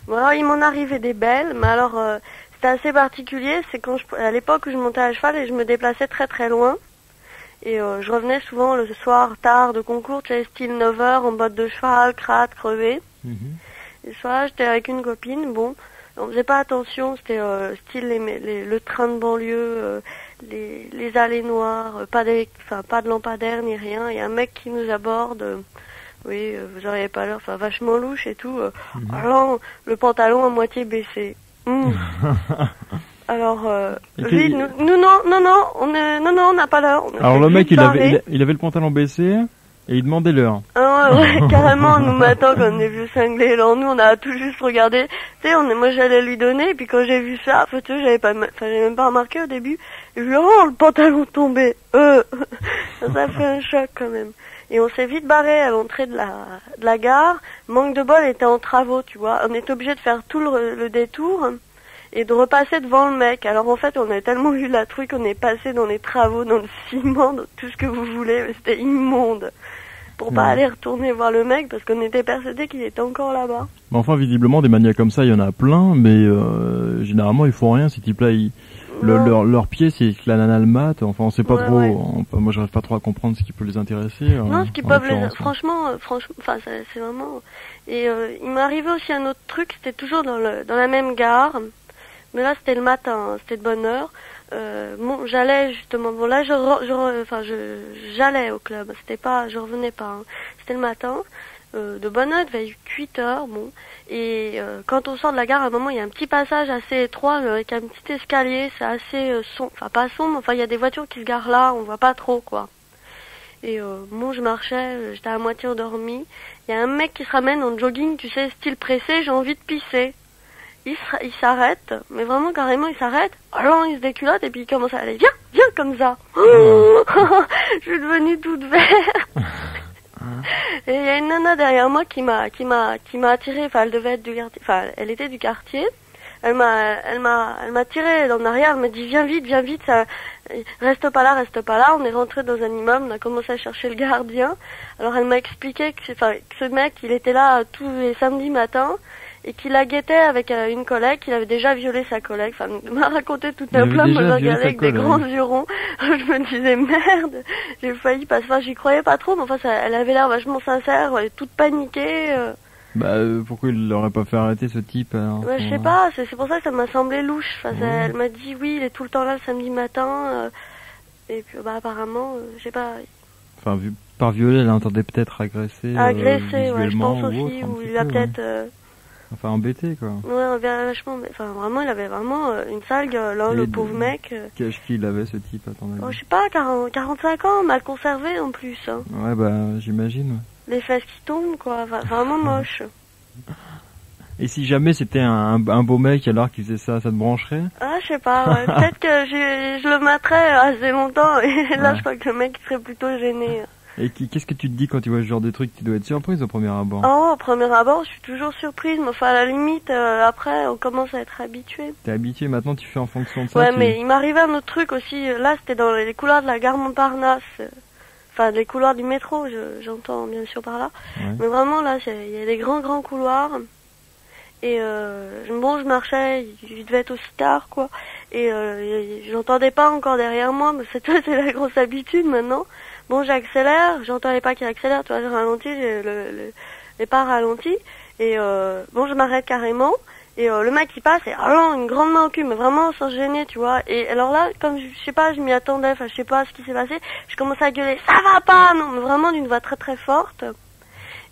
Bon, alors, il m'en arrivait des belles, mais alors c'était assez particulier, c'est quand à l'époque où je montais à cheval et je me déplaçais très très loin. Et je revenais souvent le soir tard de concours, tu sais, style 9h en botte de cheval, crade, crevé. Et ce soir, j'étais avec une copine, bon, on faisait pas attention, c'était style le train de banlieue, les allées noires, pas de lampadaire ni rien. Il y a un mec qui nous aborde, oui, vous auriez pas l'air, enfin vachement louche et tout. Alors, le pantalon à moitié baissé. Alors, vite, nous non, on n'a pas l'heure. Alors le mec, il avait le pantalon baissé et il demandait l'heure. Ah ouais, carrément, nous maintenant quand on est vu cingler, alors nous on a tout juste regardé. Tu sais, moi j'allais lui donner, et puis quand j'ai vu ça, tu sais, j'avais même pas remarqué au début. Et je lui ai dit, oh, le pantalon tombé. Ça fait un choc quand même. Et on s'est vite barré à l'entrée de la gare. Manque de bol, était en travaux, tu vois. On était obligé de faire tout le détour et de repasser devant le mec. Alors en fait, on a tellement vu la truc, on est passé dans les travaux, dans le ciment, dans tout ce que vous voulez. C'était immonde. Pour pas aller retourner voir le mec, parce qu'on était persuadés qu'il était encore là-bas. Mais enfin, visiblement, des manias comme ça, il y en a plein, mais généralement, ils font rien. Ces types-là, leur pied, c'est que la nana le mate. Enfin, on sait pas trop. Ouais. Moi, j'arrive pas trop à comprendre ce qui peut les intéresser. Non, ce qui peuvent franchement, enfin, c'est vraiment. Et il m'est arrivé aussi un autre truc. C'était toujours dans la même gare, mais là, c'était le matin, c'était de bonne heure. Bon, j'allais justement. Bon, là, j'allais au club. C'était pas, je revenais pas. Hein. C'était le matin. De bonne heure, il devait être 8 heures, bon. Et quand on sort de la gare, à un moment, il y a un petit passage assez étroit avec un petit escalier. C'est assez sombre, enfin pas sombre, enfin il y a des voitures qui se garent là, on voit pas trop, quoi. Et bon, je marchais, j'étais à moitié endormie. Il y a un mec qui se ramène en jogging, tu sais, style pressé, j'ai envie de pisser. Il s'arrête, mais vraiment carrément il s'arrête. Alors il se déculotte et puis il commence à aller, viens comme ça. Je suis devenue toute verte. Et il y a une nana derrière moi qui m'a attirée, enfin elle devait être du quartier, enfin elle était du quartier. Elle m'a tirée en arrière, elle m'a dit viens vite, ça, reste pas là. On est rentré dans un immeuble, on a commencé à chercher le gardien. Alors elle m'a expliqué que ce mec, il était là tous les samedis matins et qu'il la guettait avec une collègue, qu'il avait déjà violé sa collègue. Enfin, il m'a raconté tout un plan, me regardait avec des grands yeux ronds. Je me disais merde, j'ai failli passer. Enfin, j'y croyais pas trop, mais enfin, elle avait l'air vachement sincère, elle toute paniquée. Pourquoi il l'aurait pas fait arrêter ce type alors, je sais pas, c'est pour ça que ça m'a semblé louche. Enfin, elle m'a dit oui, il est tout le temps là le samedi matin. Et puis apparemment, je sais pas. Enfin, par violer, elle entendait peut-être agresser. Agresser, ouais, je pense aussi, ou il a peut-être. Enfin, embêté, quoi. Ouais, vachement. Enfin, vraiment, il avait vraiment une sale gueule, hein, le pauvre mec. Quel âge qu'il avait, ce type, à ton avis? Je sais pas, 45 ans, mal conservé en plus. Hein. Ouais, j'imagine. Les fesses qui tombent, quoi. Vraiment moche. Et si jamais c'était un beau mec alors qu'il faisait ça te brancherait? Ah, je sais pas, ouais. Peut-être que je le mettrais assez longtemps, et là, je crois que le mec serait plutôt gêné. Et qu'est-ce que tu te dis quand tu vois ce genre de truc? Tu dois être surprise au premier abord. Oh, au premier abord, je suis toujours surprise, mais enfin, à la limite, après, on commence à être habitué. T'es habitué, maintenant tu fais en fonction de ça? Ouais, mais il m'arrivait un autre truc aussi, là, c'était dans les couloirs de la gare Montparnasse, enfin, les couloirs du métro, j'entends bien sûr par là, mais vraiment, là, il y a des grands couloirs, et je marchais, il devait être aussi tard, quoi, et j'entendais pas encore derrière moi, mais c'est la grosse habitude maintenant. Bon, j'accélère, j'entendais pas qu'il accélère, tu vois, je ralentis, les pas ralentis, et bon, je m'arrête carrément, et le mec il passe, et alors une grande main au cul, mais vraiment sans se gêner, tu vois, et alors là, comme je sais pas, je m'y attendais, enfin je sais pas ce qui s'est passé, je commence à gueuler, ça va pas, non, mais vraiment d'une voix très très forte,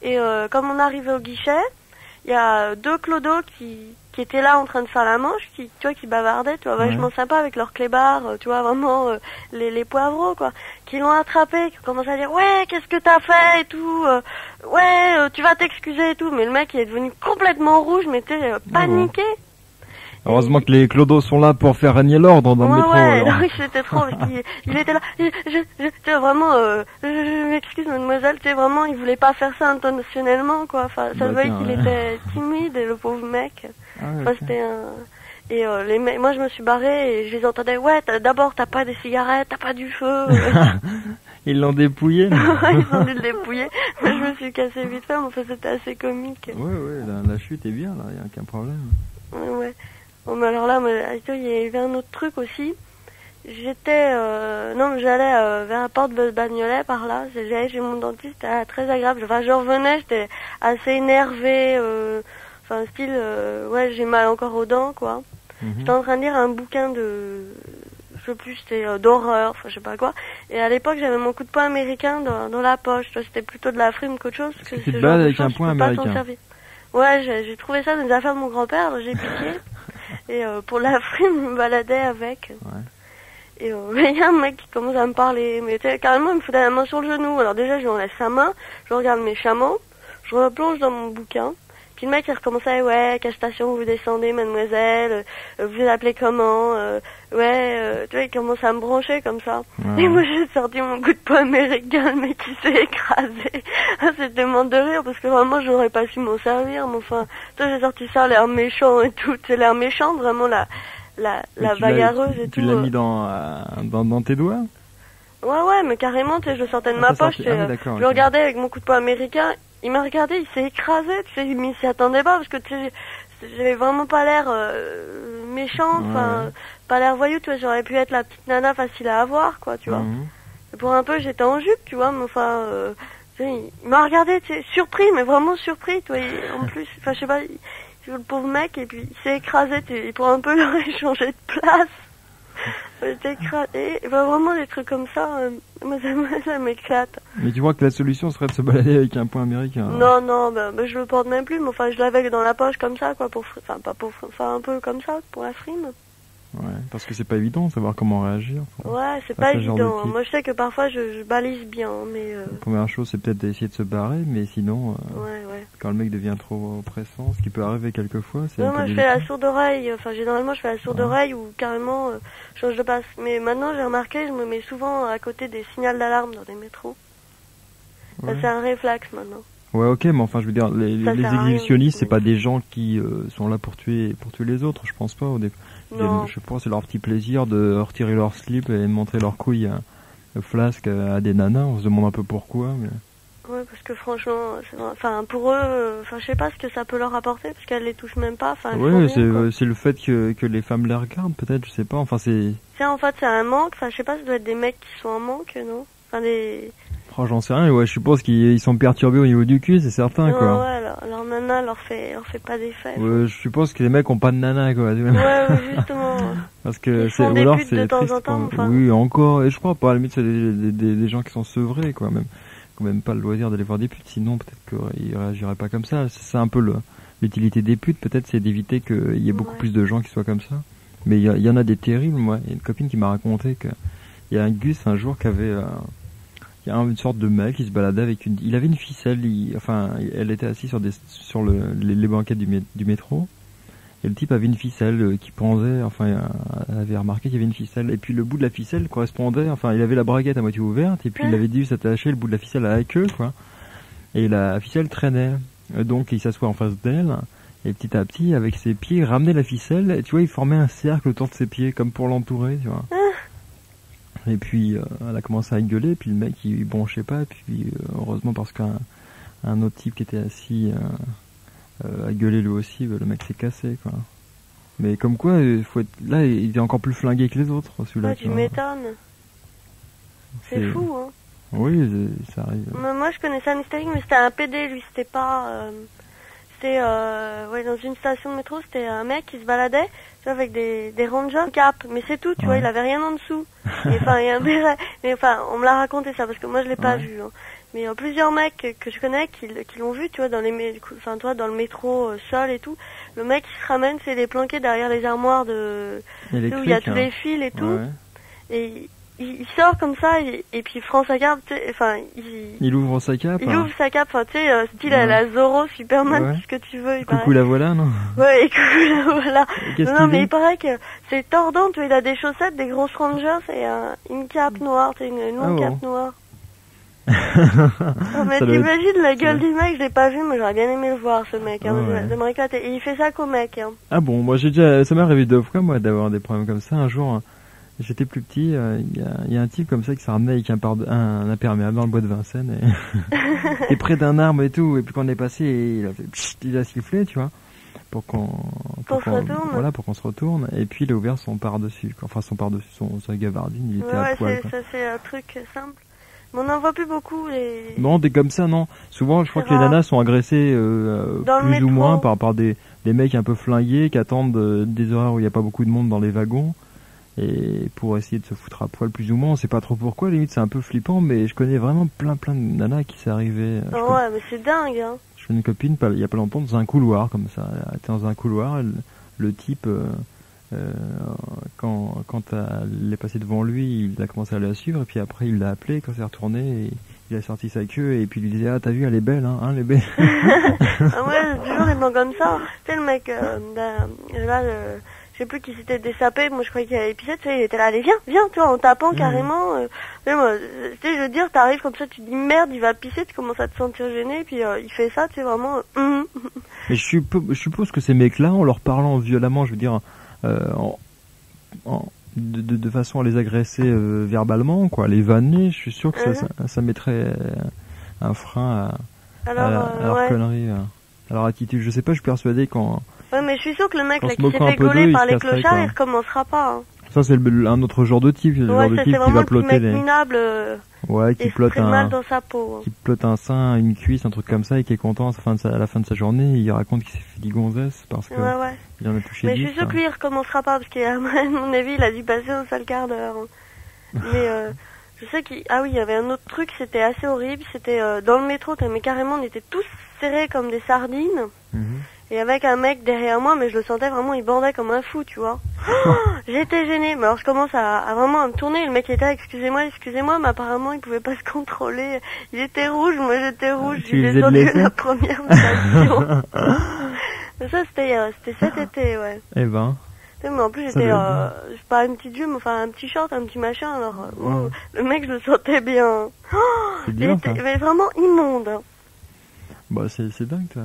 et comme on arrivait au guichet, il y a deux clodos qui étaient là en train de faire la manche, tu vois, qui bavardaient, tu vois, vachement sympa avec leurs clébards, tu vois, vraiment les poivreaux, quoi, qui l'ont attrapé, qui ont commencé à dire ouais, qu'est-ce que t'as fait et tout, tu vas t'excuser et tout, mais le mec il est devenu complètement rouge, mais t'es paniqué. Heureusement que les clodos sont là pour faire régner l'ordre dans le métro. Ouais, c'était trop, il était là, tu vois, vraiment, je m'excuse mademoiselle, tu sais, vraiment, il voulait pas faire ça intentionnellement, quoi, enfin, ça se voyait qu'il était timide, le pauvre mec. Enfin, c'était et moi je me suis barrée et je les entendais, ouais, d'abord t'as pas des cigarettes, t'as pas du feu. Ils l'ont dépouillé. Ils ont dû le dépouiller. Moi, je me suis cassé vite fait, mais enfin, c'était assez comique. Ouais, la chute est bien, là, il n'y a aucun problème. Ouais. Bon, mais alors là, il y avait un autre truc aussi. J'allais vers la porte de Bagnolet par là. J'allais chez mon dentiste, c'était très agréable. Enfin, je revenais, j'étais assez énervée. J'ai mal encore aux dents, quoi. J'étais en train de lire un bouquin je sais plus, c'était d'horreur, enfin je sais pas quoi. Et à l'époque, j'avais mon coup de poing américain dans la poche. C'était plutôt de la frime qu'autre chose. Parce que tu te balades avec un poing américain. Ouais, j'ai trouvé ça dans les affaires de mon grand-père, alors j'ai piqué. Et pour la frime, je me baladais avec. Ouais. Et il y a un mec qui commence à me parler, mais carrément il me foutait la main sur le genou. Alors déjà, je lui enlève sa main, je regarde mes chameaux, je replonge dans mon bouquin. Puis le mec il recommençait, ouais, quelle station vous descendez, mademoiselle, vous vous appelez comment, tu vois, il commence à me brancher comme ça. Ouais. Et moi j'ai sorti mon coup de poing américain, le mec il s'est écrasé. C'était mort de rire parce que vraiment j'aurais pas su m'en servir, mais enfin, toi j'ai sorti ça, l'air méchant et tout, c'est l'air méchant, vraiment la bagarreuse et tout. Tu l'as mis dans tes doigts? Ouais, mais carrément, tu sais, je le sortais de ma poche, je le regardais avec mon coup de poing américain. Il m'a regardé, il s'est écrasé, tu sais, il s'y attendait pas parce que tu sais, j'avais vraiment pas l'air méchante, enfin, pas l'air voyou, tu vois, j'aurais pu être la petite nana facile à avoir, quoi, tu vois. Et pour un peu, j'étais en jupe, tu vois, mais enfin, tu sais, il m'a regardé, tu sais, surpris, mais vraiment surpris, tu vois, en plus, enfin, je sais pas, le pauvre mec, et puis il s'est écrasé, et pour un peu, il aurait changé de place. J'étais écrasé, vraiment des trucs comme ça, ça m'éclate. Mais tu vois que la solution serait de se balader avec un poing américain. Non, je le porte même plus, mais enfin je l'avais dans la poche comme ça, quoi, un peu comme ça, pour la frime. Ouais, parce que c'est pas évident de savoir comment réagir. Ouais, c'est pas évident. Moi je sais que parfois je balise bien, mais... La première chose c'est peut-être d'essayer de se barrer, mais sinon, quand le mec devient trop oppressant, ce qui peut arriver quelquefois, c'est... Non, moi je fais la sourde oreille, enfin généralement je fais la sourde oreille ou carrément je change de passe. Mais maintenant j'ai remarqué, je me mets souvent à côté des signaux d'alarme dans les métros. Ça c'est un réflexe maintenant. Ouais, ok, mais enfin je veux dire, les exhibitionnistes c'est pas des gens qui sont là pour tuer les autres, je pense pas au début. Je sais pas, c'est leur petit plaisir de retirer leur slip et montrer leurs couilles flasques à des nanas. On se demande un peu pourquoi. Mais... Ouais, parce que franchement, enfin pour eux, je sais pas ce que ça peut leur apporter parce qu'elles les touchent même pas. Ouais, c'est le fait que les femmes les regardent, peut-être, je sais pas. Enfin c'est. En fait, c'est un manque. Enfin, je sais pas, ça doit être des mecs qui sont en manque, non? Enfin des. Oh, j'en sais rien, ouais, je suppose qu'ils sont perturbés au niveau du cul, c'est certain, quoi. Ouais, leur nana leur fait pas d'effet. Ouais, je suppose que les mecs ont pas de nana, quoi. Ouais, justement. Parce que c'est, ou alors c'est de temps en temps, enfin. Oui, encore, et je crois pas, à la limite, c'est des gens qui sont sevrés, quoi, même. Quand même pas le loisir d'aller voir des putes, sinon peut-être qu'ils réagiraient pas comme ça. C'est un peu l'utilité des putes, peut-être, c'est d'éviter qu'il y ait beaucoup plus de gens qui soient comme ça. Mais il y en a des terribles, moi. Il y a une copine qui m'a raconté que il y a un Gus un jour qui avait, il y a une sorte de mec qui se baladait avec il avait une ficelle, elle était assise sur les banquettes du métro. Et le type avait une ficelle qui pendait, elle avait remarqué qu'il y avait une ficelle. Et puis le bout de la ficelle correspondait, il avait la braguette à moitié ouverte, et puis il avait dû s'attacher le bout de la ficelle à la queue, quoi. Et la ficelle traînait. Donc il s'assoit en face d'elle, et petit à petit, avec ses pieds, il ramenait la ficelle, et tu vois, il formait un cercle autour de ses pieds, comme pour l'entourer, tu vois. Et puis elle a commencé à gueuler, et puis le mec il bronchait pas, et puis heureusement parce qu'un autre type qui était assis a gueulé lui aussi, le mec s'est cassé, quoi. Mais comme quoi, là il est encore plus flingué que les autres, celui-là. Ouais, tu m'étonnes. C'est fou, hein. Oui, ça arrive. Moi je connaissais un hystérique, mais c'était un PD, lui, c'était pas... C'était dans une station de métro, c'était un mec qui se baladait avec des rangers cap, mais c'est tout, tu vois, il avait rien en dessous. Mais on me l'a raconté ça parce que moi je l'ai pas vu. Hein. Mais il y a plusieurs mecs que je connais qui l'ont vu, tu vois, dans le métro seul et tout. Le mec il se ramène, c'est les planqués derrière les armoires où il y a tous les fils et tout. Ouais. Et il sort comme ça et puis France sa cape, il ouvre sa cape. Il ouvre sa cape, tu sais, style la Zorro, Superman, tout ce que tu veux. Coucou la voilà, non? Ouais, coucou la voilà. Non, mais il paraît que c'est tordant, tu vois, il a des chaussettes, des grosses Rangers et une cape noire, c'est une longue cape noire. Mais t'imagines la gueule du mec, je l'ai pas vu, mais j'aurais bien aimé le voir, ce mec. Ça m'aurait éclaté. Et il fait ça qu'au mec. Hein. Ah bon, moi ça m'est arrivé 2 fois, moi, d'avoir des problèmes comme ça. Un jour, J'étais plus petit, il y a un type comme ça qui s'est ramené avec un imperméable dans le bois de Vincennes et près d'un arbre et tout, et puis quand on est passé, il a fait pchit, il a sifflé, tu vois, pour qu'on se retourne. voilà, pour qu'on se retourne, et puis il a ouvert son par-dessus, quoi. Enfin sa gabardine, il était à poil, quoi. Ça c'est un truc simple. Mais on n'en voit plus beaucoup les. Non, des comme ça, non. Souvent, je crois que les nanas sont agressées plus ou moins par des mecs un peu flingués qui attendent des horaires où il n'y a pas beaucoup de monde dans les wagons. Et pour essayer de se foutre à poil plus ou moins, on sait pas trop pourquoi, limite c'est un peu flippant, mais je connais vraiment plein de nanas qui s'est arrivé. Ouais, mais c'est dingue, hein. Je fais une copine il y a pas longtemps dans un couloir comme ça, elle était dans un couloir, le type quand elle est passée devant lui, il a commencé à la suivre et puis après il l'a appelé quand c'est retourné et il a sorti sa queue et puis il lui disait t'as vu elle est belle hein elle est belle. Ah ouais, toujours des gens comme ça. Tu sais le mec là je sais plus qui s'était désapé, moi je croyais qu'il avait épicé, tu sais, il était là, allez viens, tu vois, en tapant carrément, tu sais, je veux dire, t'arrives comme ça, tu dis merde, il va pisser, tu commences à te sentir gêné, puis il fait ça, tu sais, vraiment, Mais je suppose que ces mecs-là, en leur parlant violemment, je veux dire, de façon à les agresser verbalement, quoi, les vanner, je suis sûr que ça mettrait un frein à leur connerie, à leur attitude. Je sais pas, je suis persuadé quand... Ouais, mais je suis sûr que le mec là qui s'est fait gauler par les clochards, il recommencera pas. Hein. Ça, c'est un autre genre de type, le genre de type qui va plotter les... minable, qui plotte mal dans sa peau. Qui plotte un sein, une cuisse, un truc comme ça, et qui est content à la fin de sa journée, il raconte qu'il s'est fait des gonzesses parce que il en a touché 10. Mais je suis sûr que lui, il recommencera pas, parce qu'à mon avis, il a dû passer un seul quart d'heure. Mais je sais qu'il... Ah oui, il y avait un autre truc, c'était assez horrible, c'était dans le métro, mais carrément, on était tous serrés comme des sardines. Et avec un mec derrière moi, mais je le sentais vraiment, il bandait comme un fou, tu vois. J'étais gênée, mais alors je commence à vraiment à me tourner, le mec était là, excusez-moi, mais apparemment il pouvait pas se contrôler. Il était rouge, moi j'étais rouge, j'ai descendu la première station. Mais ça c'était cet été, ouais. Eh ben. Mais en plus j'étais pas une petite jupe, enfin un petit short, un petit machin, alors le mec je le sentais bien. C'est bien, ça. Mais vraiment immonde. Bah c'est dingue ça.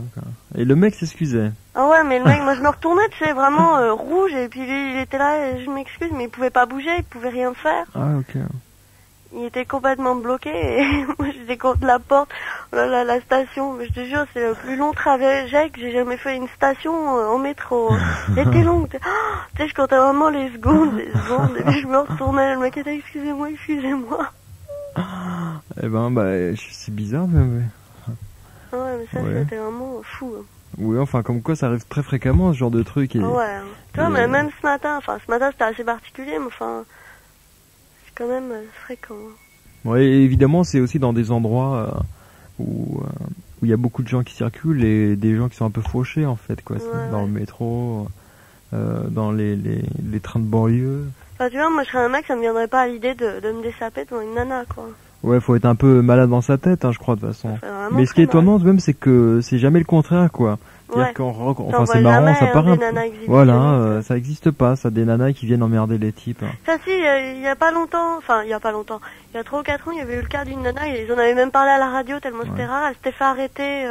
Et le mec s'excusait. Ah ouais, mais le mec, moi je me retournais, tu sais, vraiment rouge, et puis lui il était là, et je m'excuse, mais il pouvait pas bouger, il pouvait rien faire. Ah ok. Il était complètement bloqué, et moi j'étais contre la porte, oh là là, la station, mais je te jure, c'est le plus long trajet que j'ai jamais fait une station en métro. C'était long, tu sais, je comptais vraiment les secondes, et puis je me retournais, le mec était excusez-moi. Eh ben, c'est bizarre, mais... Ouais, mais ça, c'était vraiment fou. Hein. Oui, enfin, comme quoi, ça arrive très fréquemment, ce genre de truc. Et... Ouais, tu vois, mais même ce matin c'était assez particulier, mais enfin, c'est quand même fréquent. Hein. Ouais, évidemment, c'est aussi dans des endroits où il y a beaucoup de gens qui circulent et des gens qui sont un peu fauchés, en fait, quoi. Dans le métro, dans les trains de banlieue. Enfin, tu vois, moi, je serais un mec, ça me viendrait pas à l'idée de me dessaper devant une nana, quoi. Ouais, faut être un peu malade dans sa tête, hein, je crois, de toute façon. Mais ce qui est étonnant, même, c'est que c'est jamais le contraire, quoi. C'est-à-dire enfin, c'est marrant, ça paraît. Voilà, ça existe pas, ça, des nanas qui viennent emmerder les types. Ça, si, il y a pas longtemps, il y a 3 ou 4 ans, il y avait eu le cas d'une nana, ils en avaient même parlé à la radio tellement c'était rare, elle s'était fait arrêter,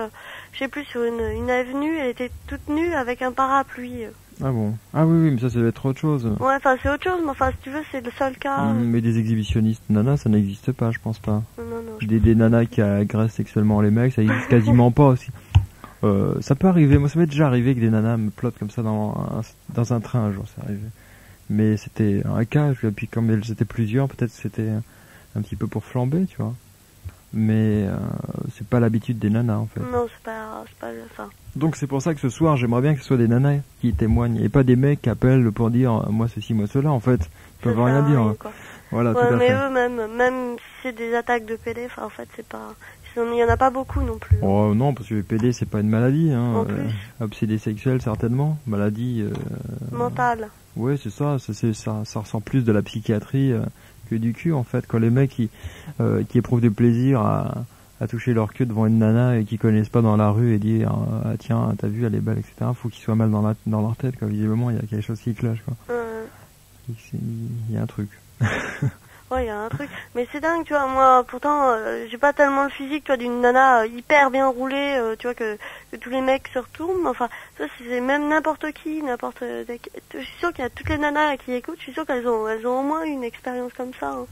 je sais plus, sur une avenue, elle était toute nue avec un parapluie. Ah bon? Ah oui, mais ça doit être autre chose. Ouais, enfin, c'est autre chose, mais enfin, si tu veux, c'est le seul cas. Mais des exhibitionnistes nanas, ça n'existe pas, je pense pas. Non. Des nanas qui agressent sexuellement les mecs, ça existe quasiment pas aussi. Ça peut arriver, moi ça m'est déjà arrivé que des nanas me plottent comme ça dans un train un jour, c'est arrivé. Mais c'était un cas, et puis comme elles étaient plusieurs, peut-être c'était un petit peu pour flamber, tu vois. Mais c'est pas l'habitude des nanas en fait. Non, c'est pas ça. Donc c'est pour ça que ce soir j'aimerais bien que ce soit des nanas qui témoignent et pas des mecs qui appellent pour dire moi ceci, moi cela. En fait, ils peuvent rien dire. Voilà, tout à fait. Eux même si c'est des attaques de PD, en fait c'est pas, il y en a pas beaucoup non plus. Oh non, parce que le PD c'est pas une maladie, hein. En plus. Obsédé sexuel certainement, maladie mentale. Ouais, c'est ça. Ça ressent plus de la psychiatrie que du cul en fait. Quand les mecs qui éprouvent du plaisir à toucher leur queue devant une nana et qui connaissent pas dans la rue et dire ah tiens t'as vu elle est belle, etc. Faut qu'ils soient mal dans leur tête, quoi. Visiblement il y a quelque chose qui cloche, quoi. Il y a un truc. Ouais, il y a un truc. Mais c'est dingue, tu vois, moi, pourtant, j'ai pas tellement le physique, tu vois, d'une nana hyper bien roulée, tu vois, que tous les mecs se retournent. Enfin, ça, c'est même n'importe qui, je suis sûre qu'il y a toutes les nanas qui écoutent, je suis sûre qu'elles ont au moins une expérience comme ça. Hein.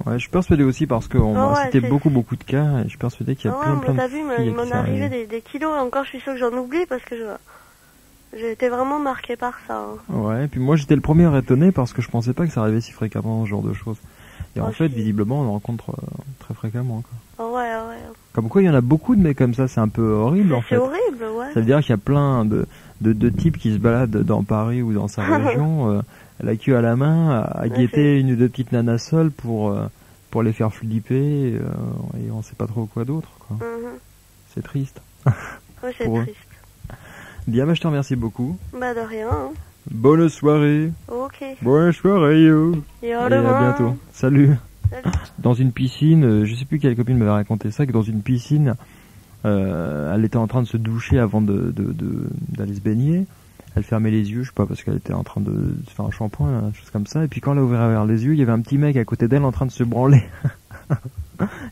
Ouais, je suis persuadé aussi parce qu'on m'a cité beaucoup de cas, et je suis persuadé qu'il y a plein de t'as vu, il m'en est arrivé des kilos, et encore, je suis sûre que j'en oublie parce que j'ai été vraiment marquée par ça. Hein. Ouais, et puis moi, j'étais le premier à étonner parce que je pensais pas que ça arrivait si fréquemment, ce genre de choses. Et en fait, visiblement, on en rencontre très fréquemment. Quoi. Ouais. Comme quoi, il y en a beaucoup de mecs comme ça, c'est un peu horrible en fait. C'est horrible, ouais. Ça veut dire qu'il y a plein de types qui se baladent dans Paris ou dans sa région, la queue à la main, à guetter une ou deux petites nanas seules pour les faire flipper, et on sait pas trop quoi d'autre. Quoi. C'est triste. Ouais, c'est triste. Bien, bah, je te remercie beaucoup. Bah, de rien. Hein. Bonne soirée. Ok. Bonne soirée, yo. Et à bientôt. Salut. Dans une piscine, je sais plus quelle copine m'avait raconté ça, que dans une piscine, elle était en train de se doucher avant d'aller se baigner. Elle fermait les yeux, je sais pas, parce qu'elle était en train de se faire un shampoing, une chose comme ça. Et puis quand elle a ouvert les yeux, il y avait un petit mec à côté d'elle en train de se branler.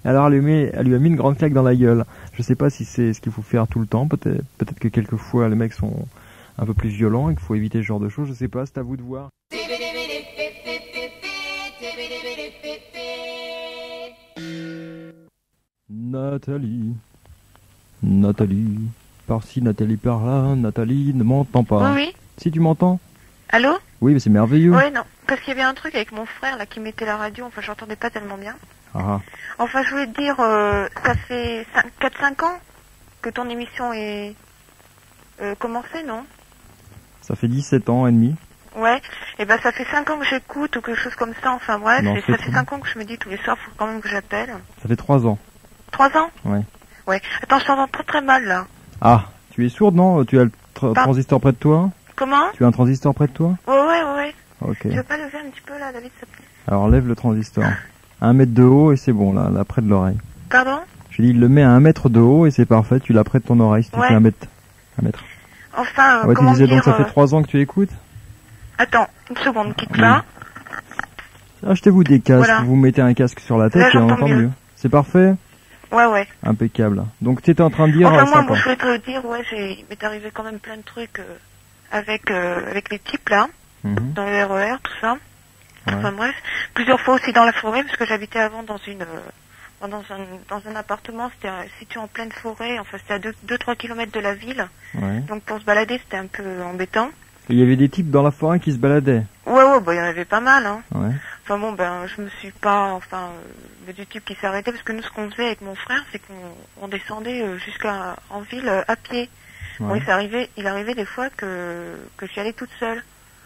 Alors elle lui a mis une grande claque dans la gueule. Je sais pas si c'est ce qu'il faut faire tout le temps. Peut-être que quelquefois les mecs sont un peu plus violents et qu'il faut éviter ce genre de choses. Je sais pas, c'est à vous de voir. Nathalie, par-ci, Nathalie par-là, Nathalie ne m'entend pas. Oui. Si tu m'entends? Allô? Oui, mais c'est merveilleux. Oui, non, parce qu'il y avait un truc avec mon frère là qui mettait la radio, enfin j'entendais pas tellement bien. Ah. Enfin je voulais te dire, ça fait 4-5 ans que ton émission est commencée, non? Ça fait 17 ans et demi. Ouais, et ben ça fait 5 ans que j'écoute ou quelque chose comme ça, enfin bref, non, et ça fait 5 ans que je me dis tous les soirs, faut quand même que j'appelle. Ça fait 3 ans. 3 ans? Ouais. Ouais. Attends, je t'entends très très mal là. Ah, tu es sourde, non? Tu as le transistor près de toi? Comment? Tu as un transistor près de toi? Ouais. Ok. Tu veux pas lever un petit peu là, David, s'il te plaît? Alors lève le transistor. 1 mètre de haut et c'est bon, là près de l'oreille. Pardon? Je dis, il le met à 1 mètre de haut et c'est parfait, tu l'as près de ton oreille si tu fais 1 mètre. 1 mètre. Enfin, ouais, comment tu disais dire, donc ça fait 3 ans que tu écoutes? Attends, une seconde, quitte pas. Achetez-vous des casques, voilà. Vous mettez un casque sur la tête là, et on entend mieux. C'est parfait? Ouais. Impeccable. Donc tu étais en train de dire... Enfin moi, je voulais te dire, il m'est arrivé quand même plein de trucs avec les types là, dans le RER, tout ça. Ouais. Enfin bref, plusieurs fois aussi dans la forêt, parce que j'habitais avant dans un appartement, c'était situé en pleine forêt, enfin c'était à 2-3 km de la ville. Ouais. Donc pour se balader, c'était un peu embêtant. Et il y avait des types dans la forêt qui se baladaient? Ouais, il y en avait pas mal, hein. Ouais. Enfin bon, je me suis pas, du type qui s'arrêtait, parce que nous, ce qu'on faisait avec mon frère, c'est qu'on descendait en ville à pied. Ouais. Bon, il arrivait des fois que j'y allais toute seule.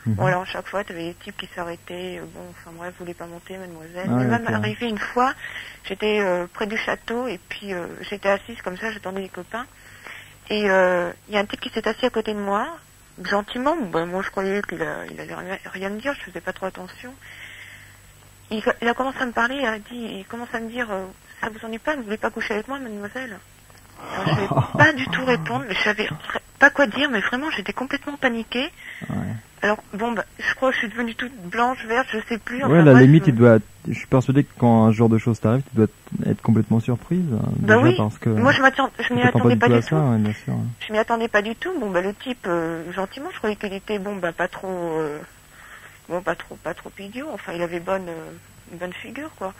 Bon, alors, à chaque fois, t'avais des types qui s'arrêtaient, voulaient pas monter, mademoiselle. Mais même arrivé une fois, j'étais près du château, et puis j'étais assise comme ça, j'attendais les copains. Et il y a un type qui s'est assis à côté de moi, gentiment. Moi, je croyais qu'il allait rien me dire, je faisais pas trop attention. Il a commencé à me parler, il commence à me dire, ça vous ennuie pas, vous voulez pas coucher avec moi, mademoiselle? Alors, je n'avais pas du tout répondre, mais je savais pas quoi dire, mais vraiment, j'étais complètement paniquée. Ouais. Alors, je crois que je suis devenue toute blanche, verte, je sais plus. Ouais, à la limite, je suis persuadé que quand un genre de choses t'arrive, tu dois être complètement surprise. Déjà, oui, parce que moi je m'y attendais pas du tout. Ouais, bien sûr. Je m'y attendais pas du tout. Le type, gentiment, je croyais qu'il était, pas trop idiot. Enfin, il avait une bonne figure, quoi.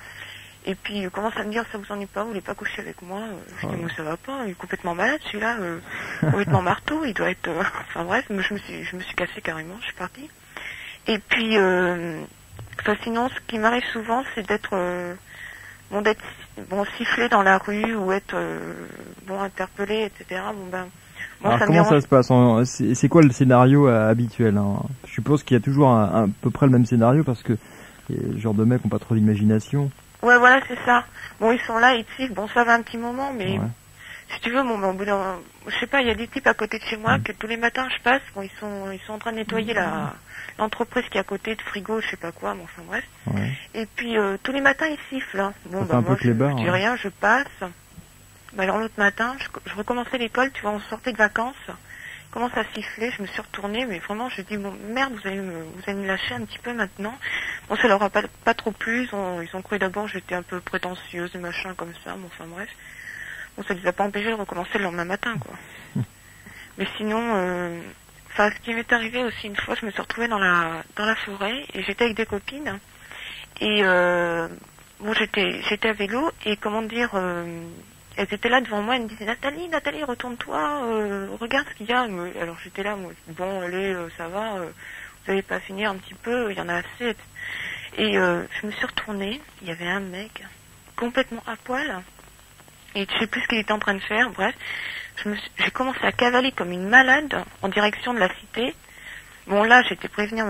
Et puis, il commence à me dire, ça vous ennuie pas, vous voulez pas coucher avec moi? Je dis, moi, ça va pas, il est complètement malade, celui-là, complètement marteau, il doit être... Enfin bref, je me suis cassée carrément, je suis partie. Et puis, sinon, ce qui m'arrive souvent, c'est d'être sifflé dans la rue, ou être, interpellé, etc. Alors, comment ça se passe? C'est quoi le scénario habituel, hein? Je suppose qu'il y a toujours à peu près le même scénario, parce que les genres de mecs ont pas trop d'imagination. Ouais, voilà, c'est ça. Bon, ils sont là, ils sifflent. Bon, ça va un petit moment, mais si tu veux, au bout d'un... Je sais pas, il y a des types à côté de chez moi que tous les matins je passe, ils sont en train de nettoyer l'entreprise qui est à côté de frigo, je sais pas quoi, enfin bref. Ouais. Et puis, tous les matins, ils sifflent. Hein. Bon, moi, je dis rien, je passe. Alors, l'autre matin, je recommençais l'école, tu vois, on sortait de vacances. Commence à siffler, je me suis retournée, mais vraiment, je dis, merde, vous allez me lâcher un petit peu maintenant. Bon, ça leur a pas trop plu. Ils ont cru d'abord que j'étais un peu prétentieuse et machin comme ça. Bon, enfin bref. Bon, ça les a pas empêchés de recommencer le lendemain matin, quoi. Mais sinon, enfin, ce qui m'est arrivé aussi une fois, je me suis retrouvée dans la forêt et j'étais avec des copines et bon, j'étais à vélo et comment dire, elles étaient là devant moi, elles me disaient Nathalie, retourne-toi, regarde ce qu'il y a. Alors j'étais là, moi, bon, allez, ça va, vous n'allez pas finir un petit peu, il y en a assez. Et je me suis retournée, il y avait un mec complètement à poil et je sais plus ce qu'il était en train de faire, bref. J'ai commencé à cavaler comme une malade en direction de la cité. Bon, là, j'étais prévenir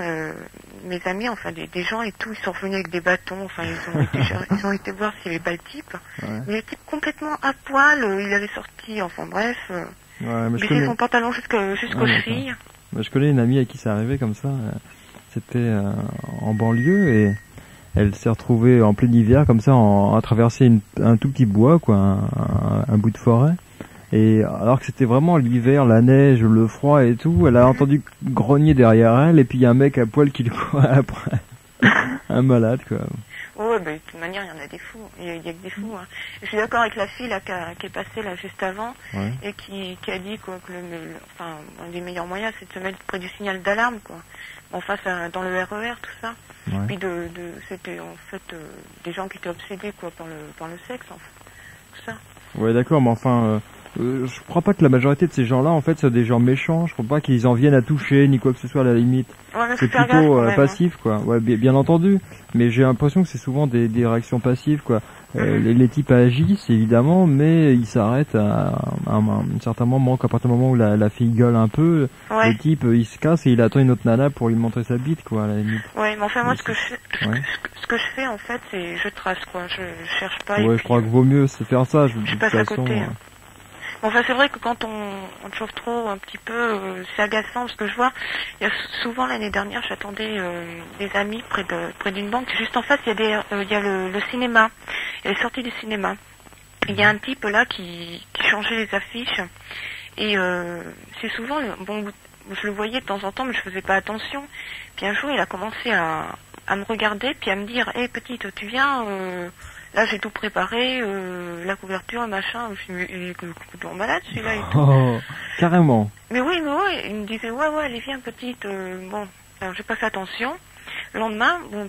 mes amis, enfin des gens et tout, ils sont revenus avec des bâtons, enfin ils ont été voir s'il n'y avait pas le type. Ouais. Mais le type complètement à poil, il avait sorti, enfin bref, baissé son pantalon jusqu'aux chevilles. Je connais une amie à qui c'est arrivé comme ça. C'était en banlieue et elle s'est retrouvée en plein hiver comme ça à traverser un tout petit bois, quoi, un bout de forêt. Et alors que c'était vraiment l'hiver, la neige, le froid et tout, elle a entendu grogner derrière elle et puis il y a un mec à poil qui le court après. Un malade, quoi. Ouais, de toute manière, il y en a des fous. Il y a que des fous. Hein. Je suis d'accord avec la fille là, qui est passée là juste avant et qui a dit quoi, que enfin, un des meilleurs moyens, c'est de se mettre près du signal d'alarme, quoi. Enfin, dans le RER, tout ça. Ouais. Puis c'était en fait des gens qui étaient obsédés quoi par le sexe, en fait. Tout ça. Ouais, d'accord, mais enfin... je crois pas que la majorité de ces gens-là, en fait, sont des gens méchants. Je crois pas qu'ils en viennent à toucher ni quoi que ce soit à la limite. Ouais, c'est plutôt passif, quoi. Ouais, bien entendu. Mais j'ai l'impression que c'est souvent des réactions passives, quoi. Les types agissent évidemment, mais ils s'arrêtent à un certain moment. À partir du moment où la fille gueule un peu, le type il se casse et il attend une autre nana pour lui montrer sa bite, quoi. À la limite. Ouais, mais enfin moi ce que je fais en fait, c'est je trace, quoi. Je cherche pas. Ouais, je crois que vaut mieux se faire ça. Je passe à côté. Enfin, c'est vrai que quand on te chauffe trop un petit peu, c'est agaçant parce que je vois, il y a souvent l'année dernière, j'attendais des amis près d'une banque. Juste en face, il y a le cinéma, il y a les sorties du cinéma. Il y a un type là qui changeait les affiches et c'est souvent, bon, je le voyais de temps en temps, mais je faisais pas attention. Puis un jour, il a commencé à me regarder puis à me dire, hé petite, tu viens là, j'ai tout préparé, la couverture, machin. Je suis complètement malade, celui-là et tout. Oh, carrément. Mais oui, il me disait, ouais, allez, viens, petite. Bon, alors j'ai pas fait attention. Le lendemain, bon,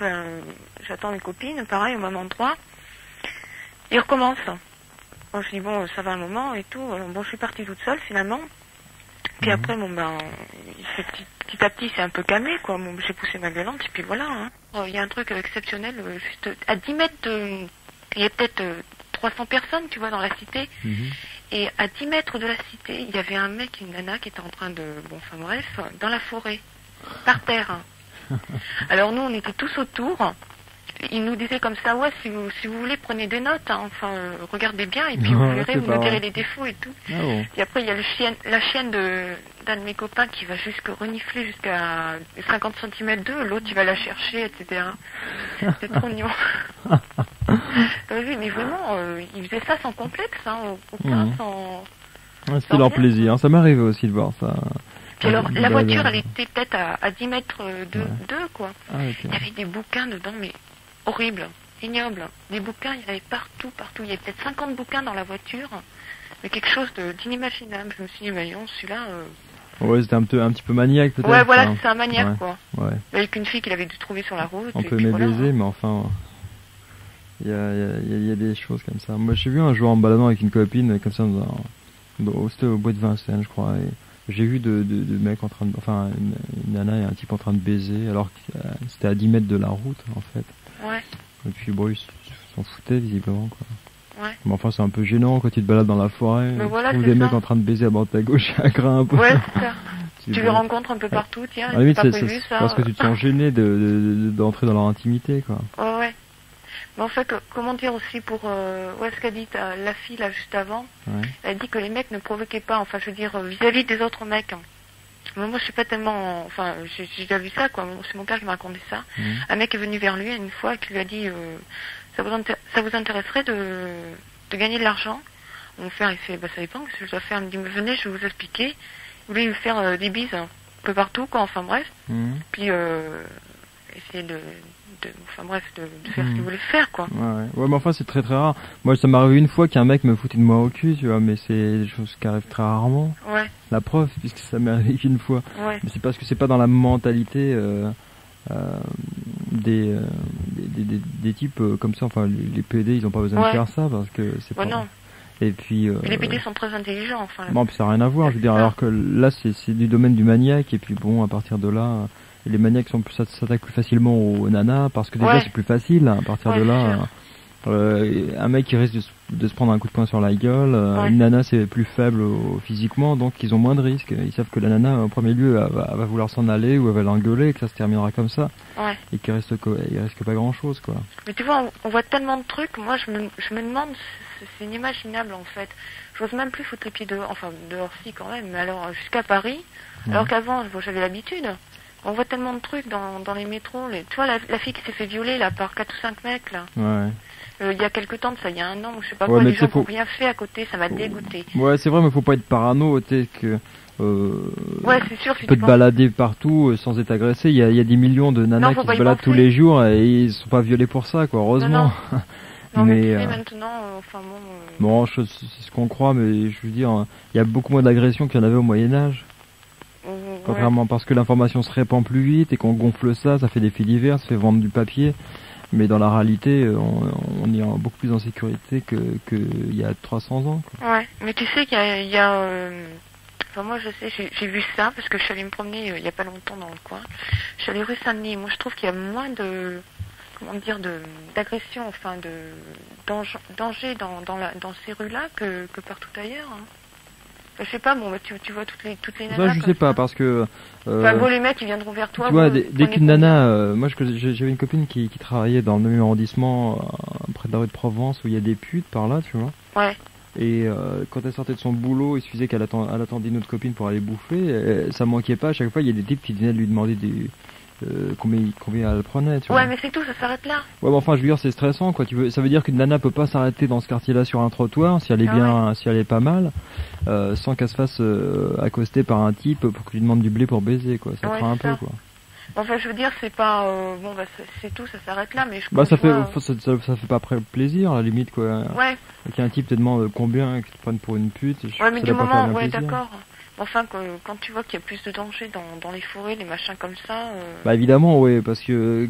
j'attends mes copines, pareil, au même endroit. Il recommence. Bon, je dis, bon, ça va un moment et tout. Alors, bon, je suis partie toute seule, finalement. Puis après, bon, petit à petit, c'est un peu calmé, quoi. Bon, j'ai poussé ma gueulante, et puis voilà. Hein. Il y a un truc exceptionnel, juste à 10 mètres de... Il y a peut-être 300 personnes, tu vois, dans la cité. Et à 10 mètres de la cité, il y avait un mec et une nana qui étaient en train de... Bon, enfin bref, dans la forêt, par terre. Alors nous, on était tous autour. Il nous disait comme ça, ouais, si vous voulez, prenez des notes. Hein. Enfin, regardez bien, et puis vous verrez, vous me direz les défauts et tout. Ah bon. Et après, il y a la chienne d'un de mes copains qui va renifler jusqu'à 50 cm d'eux. L'autre, il va la chercher, etc. C'est trop mignon. Oui, mais vraiment, ils faisaient ça sans complexe, hein, aucun, sans... Ouais, c'était leur plaisir. Ça m'arrivait aussi de voir ça. Puis alors, la voiture, elle était peut-être à 10 mètres d'eux, quoi. Ah, okay. Il y avait des bouquins dedans, mais horribles, ignobles. Des bouquins, il y en avait partout. Il y avait peut-être 50 bouquins dans la voiture, mais quelque chose d'inimaginable. Je me suis dit, voyons, celui-là... Ouais, c'était un petit peu maniaque, peut-être. Ouais, voilà, c'est un maniaque, quoi. Ouais. Avec une fille qu'il avait dû trouver sur la route. On peut aimer baiser, mais enfin... Il y a des choses comme ça. Moi, j'ai vu un jour en baladant avec une copine, comme ça, c'était au bois de Vincennes, je crois, et j'ai vu deux mecs en train de... Enfin, une nana et un type en train de baiser, alors que c'était à 10 mètres de la route, en fait. Ouais. Et puis, bon, ils s'en foutaient, visiblement, quoi. Ouais. Mais enfin, c'est un peu gênant quand tu te balades dans la forêt, tu trouves des mecs en train de baiser à bord de ta gauche, à grimpe. Ouais, c'est ça. Tu les rencontres un peu partout, tiens, à la limite, pas prévu, ça. Parce que tu te sens gêné d'entrer dans leur intimité, quoi. Ouais. Mais en fait, comment dire aussi pour... ce qu'a dit la fille, là, juste avant, elle a dit que les mecs ne provoquaient pas, enfin, je veux dire, vis-à-vis des autres mecs. Hein. Moi, je suis pas tellement... Enfin, j'ai déjà vu ça, quoi. C'est mon père qui m'a raconté ça. Un mec est venu vers lui une fois et qui lui a dit ça vous intéresserait de gagner de l'argent? Mon frère, il fait, ça dépend, qu'est-ce que je dois faire? Il me dit, mais venez, je vais vous expliquer. Il voulait lui faire des bises un peu partout, quoi, enfin bref. Puis, essayer enfin bref, de faire ce qu'il voulait faire, quoi. Ouais, mais enfin, c'est très très rare. Moi, ça m'est arrivé une fois qu'un mec me foutait de moi au cul, tu vois, mais c'est des choses qui arrivent très rarement. Ouais. La preuve, puisque ça m'est arrivé qu'une fois. Ouais. Mais c'est parce que c'est pas dans la mentalité des types comme ça. Enfin, les PD, ils ont pas besoin de faire ça parce que c'est pas. Non. Et puis. Les PD sont très intelligents, enfin. Non, puis ça n'a rien à voir. Je veux dire, alors que là, c'est du domaine du maniaque. Et puis bon, à partir de là, les maniaques s'attaquent plus facilement aux nanas parce que déjà c'est plus facile. À partir de là, un mec qui risque de se prendre un coup de poing sur la gueule, une nana c'est plus faible physiquement, donc ils ont moins de risques. Ils savent que la nana, en premier lieu, elle va vouloir s'en aller ou elle va l'engueuler, et que ça se terminera comme ça. Ouais. Et qu'il risque pas grand chose, quoi. Mais tu vois, on voit tellement de trucs. Moi, je me demande, c'est inimaginable en fait. J'ose même plus foutre les pieds dehors, enfin dehors si quand même, mais alors jusqu'à Paris, alors qu'avant j'avais l'habitude. On voit tellement de trucs dans les métros. Tu vois, la fille qui s'est fait violer là par 4 ou 5 mecs là. Ouais. Il y a quelque temps de ça, il y a un an, je sais pas quoi, les gens n'ont rien fait à côté, ça m'a dégoûté. Ouais, c'est vrai, mais faut pas être parano, tu sais que. Ouais, c'est sûr. Tu peux te balader partout sans être agressé. Il y a des millions de nanas qui se baladent tous les jours et ils sont pas violés pour ça, quoi. Heureusement. Non, mais tu sais, maintenant, enfin bon. Bon, c'est ce qu'on croit, mais je veux dire, il y a beaucoup moins d'agressions qu'il y en avait au Moyen Âge. Contrairement parce que l'information se répand plus vite et qu'on gonfle ça fait des faits divers, ça fait vendre du papier. Mais dans la réalité, on est beaucoup plus en sécurité qu'il y a 300 ans, quoi. Ouais, mais tu sais qu'il y a enfin moi je sais, j'ai vu ça parce que je suis allée me promener il y a pas longtemps dans le coin. Je suis allée rue Saint-Denis. Moi je trouve qu'il y a moins de, comment dire, d'agression, enfin de danger dans ces rues-là que partout ailleurs. Hein. Je sais pas, bon, bah, tu vois toutes les nanas. Ça, je sais pas, parce que. Enfin, bon, les mecs, ils viendront vers toi. Tu vois, dès qu'une nana, moi, j'avais une copine qui travaillait dans le même arrondissement, près de la rue de Provence, où il y a des putes par là, tu vois. Ouais. Et quand elle sortait de son boulot, il suffisait qu'elle attendait une autre copine pour aller bouffer. Ça manquait pas, à chaque fois, il y a des types qui venaient lui demander combien elle prenait, tu vois. Ouais, mais c'est tout, ça s'arrête là. Ouais, mais enfin, je veux dire, c'est stressant, quoi. Ça veut dire qu'une nana peut pas s'arrêter dans ce quartier-là sur un trottoir, si elle est bien, si elle est pas mal, sans qu'elle se fasse accoster par un type pour qu'il lui demande du blé pour baiser, quoi. Ça craint un peu, quoi. Enfin, je veux dire, c'est pas bon, bah c'est tout, ça s'arrête là, mais je. Bah, ça fait pas plaisir, à la limite, quoi. Ouais. Qu'un type te demande combien, qu'il te prenne pour une pute. Ouais, mais du moment, ouais, d'accord. Enfin, quand tu vois qu'il y a plus de danger dans les forêts, les machins comme ça... Bah évidemment, oui, parce que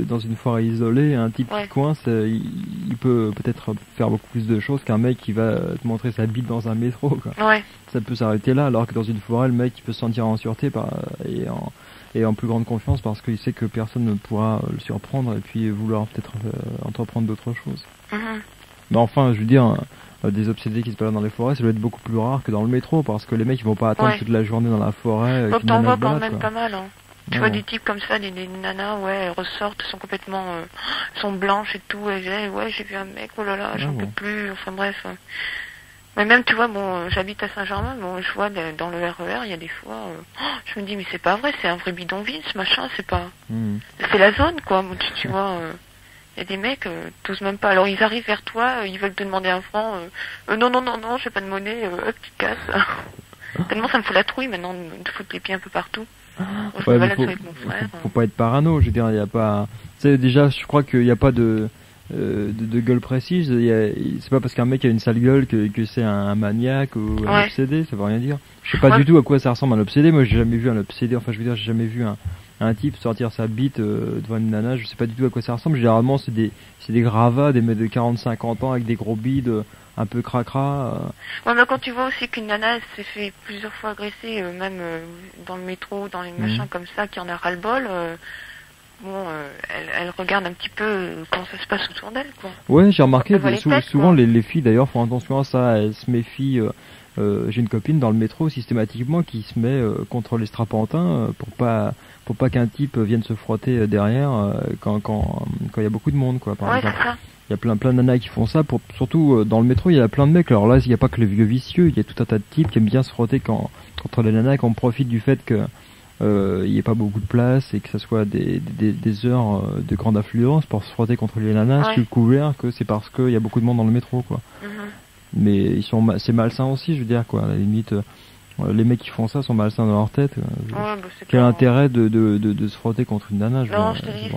dans une forêt isolée, un type qui coince, il peut peut-être faire beaucoup plus de choses qu'un mec qui va te montrer sa bite dans un métro, quoi. Ouais. Ça peut s'arrêter là, alors que dans une forêt, le mec il peut se sentir en sûreté et en plus grande confiance parce qu'il sait que personne ne pourra le surprendre et puis vouloir peut-être entreprendre d'autres choses. Mais enfin, je veux dire... des obsédés qui se baladent dans les forêts, ça doit être beaucoup plus rare que dans le métro parce que les mecs ils vont pas attendre toute la journée dans la forêt. Donc t'en vois quand même pas mal, hein. Tu vois des types comme ça, des nanas, elles ressortent, sont complètement, sont blanches et tout, et j'ai vu un mec, oh là là, j'en peux plus, enfin bref. Mais même, tu vois, bon, j'habite à Saint-Germain, bon, je vois dans le RER, il y a des fois, je me dis, mais c'est pas vrai, c'est un vrai bidonville, ce machin, c'est pas, c'est la zone, quoi, tu vois, il y a des mecs, t'oses même pas. Alors ils arrivent vers toi, ils veulent te demander un franc. Non, j'ai pas de monnaie, hop, tu te casses. Tellement ça me fout la trouille maintenant de foutre les pieds un peu partout. Je me balade avec mon frère. Faut pas être parano, je veux dire, il y a pas... Tu sais, déjà, je crois qu'il n'y a pas de gueule précise. C'est pas parce qu'un mec a une sale gueule que c'est un maniaque ou un obsédé, ça veut rien dire. Je sais pas du tout à quoi ça ressemble un obsédé. Moi, j'ai jamais vu un obsédé, enfin, je veux dire, j'ai jamais vu un type sortir sa bite devant une nana, je sais pas du tout à quoi ça ressemble. Généralement c'est des gravats, des mecs de 40-50 ans avec des gros bides un peu cracra. Ouais, mais quand tu vois aussi qu'une nana s'est fait plusieurs fois agresser, même dans le métro, dans les machins comme ça, qui en a ras-le-bol, bon, elle regarde un petit peu comment ça se passe autour d'elle, quoi. Ouais, j'ai remarqué, souvent les filles d'ailleurs font attention à ça, elles se méfient. J'ai une copine dans le métro systématiquement qui se met contre les strapantins pour pas qu'un type vienne se frotter derrière quand il y a beaucoup de monde, quoi, par exemple. Il y a plein de nanas qui font ça, surtout dans le métro, il y a plein de mecs. Alors là, il n'y a pas que les vieux vicieux, il y a tout un tas de types qui aiment bien se frotter contre les nanas, qu'on profite du fait que il n'y ait pas beaucoup de place et que ça soit des heures de grande affluence pour se frotter contre les nanas, sous couvert que c'est parce qu'il y a beaucoup de monde dans le métro, quoi. Mais c'est malsain aussi, je veux dire, quoi. À la limite, Les mecs qui font ça sont malsains dans leur tête. Quel clair, intérêt de se frotter contre une nana? Non, je te dis,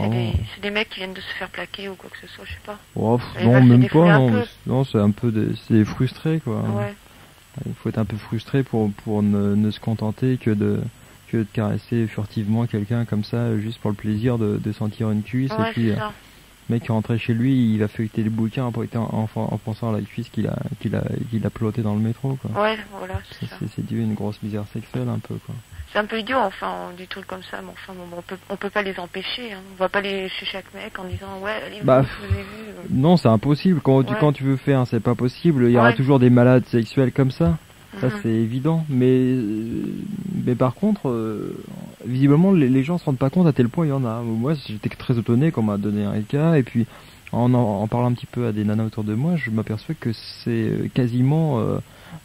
c'est des mecs qui viennent de se faire plaquer ou quoi que ce soit, je sais pas. Oh, non, même pas, non, c'est un peu, c'est frustré, quoi. Ouais. Il faut être un peu frustré pour ne se contenter que de caresser furtivement quelqu'un comme ça, juste pour le plaisir de sentir une cuisse, Ouais, et puis, c'est ça. le mec est rentré chez lui, il va feuilleter les bouquins en pensant à la cuisse qu'il a ploté dans le métro, quoi. Ouais, voilà, c'est ça. C'est dû à une grosse misère sexuelle, un peu, quoi. C'est un peu idiot, enfin, des trucs comme ça, mais enfin, bon, on peut pas les empêcher, hein. On va pas aller chez chaque mec en disant, ouais, allez, je vous ai vu. Non, c'est impossible. Quand tu veux faire, c'est pas possible. Il y aura toujours des malades sexuels comme ça. Ça, c'est évident. Mais par contre, visiblement, les gens se rendent pas compte à tel point il y en a. Moi, j'étais très étonné qu'on m'a donné un cas, et puis, en parlant un petit peu à des nanas autour de moi, je m'aperçois que c'est quasiment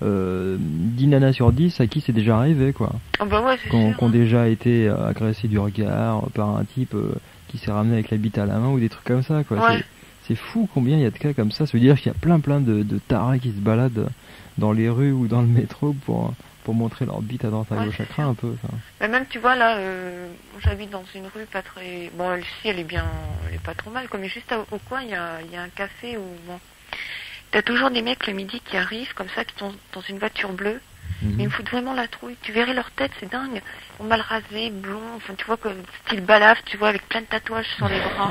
10 nanas sur 10 à qui c'est déjà arrivé, quoi. Ah bah ouais, c'est sûr. Qui ont déjà été agressés du regard par un type qui s'est ramené avec la bite à la main, ou des trucs comme ça, quoi. Ouais. C'est fou combien il y a de cas comme ça. Ça veut dire qu'il y a plein de tarés qui se baladent dans les rues ou dans le métro pour montrer leur bite à droite à gauche, à craint un peu. Mais même, tu vois, là, j'habite dans une rue pas très... Bon, elle-ci, elle est pas trop mal, quoi. Mais juste au coin, il y a un café où, bon... T'as toujours des mecs le midi qui arrivent, comme ça, qui sont dans une voiture bleue. Ils me foutent vraiment la trouille. Tu verrais leur tête, c'est dingue. Ils sont mal rasés, blonds, enfin, tu vois, comme style balafre, tu vois, avec plein de tatouages sur les bras.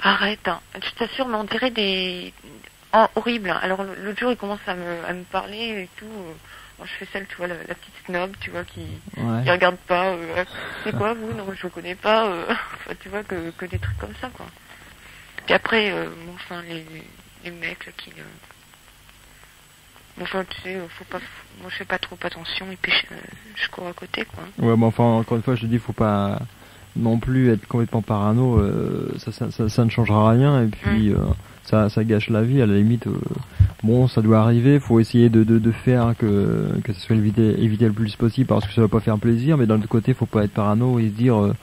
Arrête, hein. Je t'assure, mais on dirait des... Oh, horrible. Alors, l'autre jour, il commence à me parler et tout. Moi, je fais celle, tu vois, la petite snob, tu vois, qui regarde pas. C'est quoi, vous? Non, je vous connais pas. Enfin, tu vois, que des trucs comme ça, quoi. Puis après, bon, enfin, les mecs, là, qui... Bon, enfin, tu sais, faut pas... Moi, je fais pas trop attention, et puis je cours à côté, quoi. Ouais, mais enfin, encore une fois, je te dis, faut pas non plus être complètement parano. Ça ne changera rien, et puis... Ça gâche la vie, à la limite. Bon, ça doit arriver, faut essayer de faire que ça soit évité le plus possible, parce que ça va pas faire plaisir, mais d'un autre côté, faut pas être parano et se dire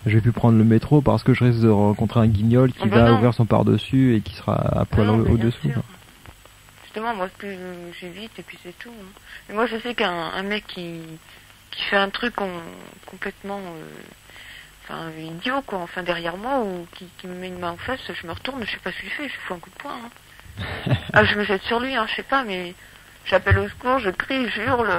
je vais plus prendre le métro parce que je risque de rencontrer un guignol qui va ouvrir son par-dessus et qui sera à poil au-dessous. Justement, moi, plus j'évite et puis c'est tout. Hein. Mais moi, je sais qu'un mec qui fait un truc complètement... idiot, quoi, enfin, derrière moi, ou qui me met une main en face, je me retourne, je sais pas ce qu'il fait, je lui fous un coup de poing, hein. Je me jette sur lui, hein, je sais pas, mais j'appelle au secours, je crie, je hurle.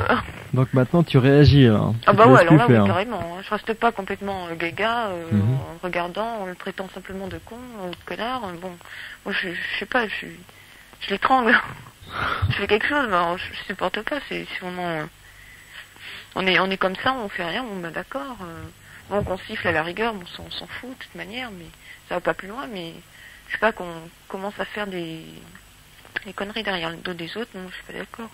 Donc maintenant, tu réagis, hein. Ah bah ouais, alors là, oui, carrément, hein. Je reste pas complètement gaga, en regardant, en le traitant simplement de con, de connard, bon, moi, je sais pas, je l'étrangle. Je fais quelque chose, mais je supporte pas, c'est vraiment... on est comme ça, on fait rien, bon, bah d'accord... Bon, qu'on siffle à la rigueur, bon, on s'en fout de toute manière, mais ça va pas plus loin, mais je sais pas, qu'on commence à faire des conneries derrière le dos des autres, non, je suis pas d'accord.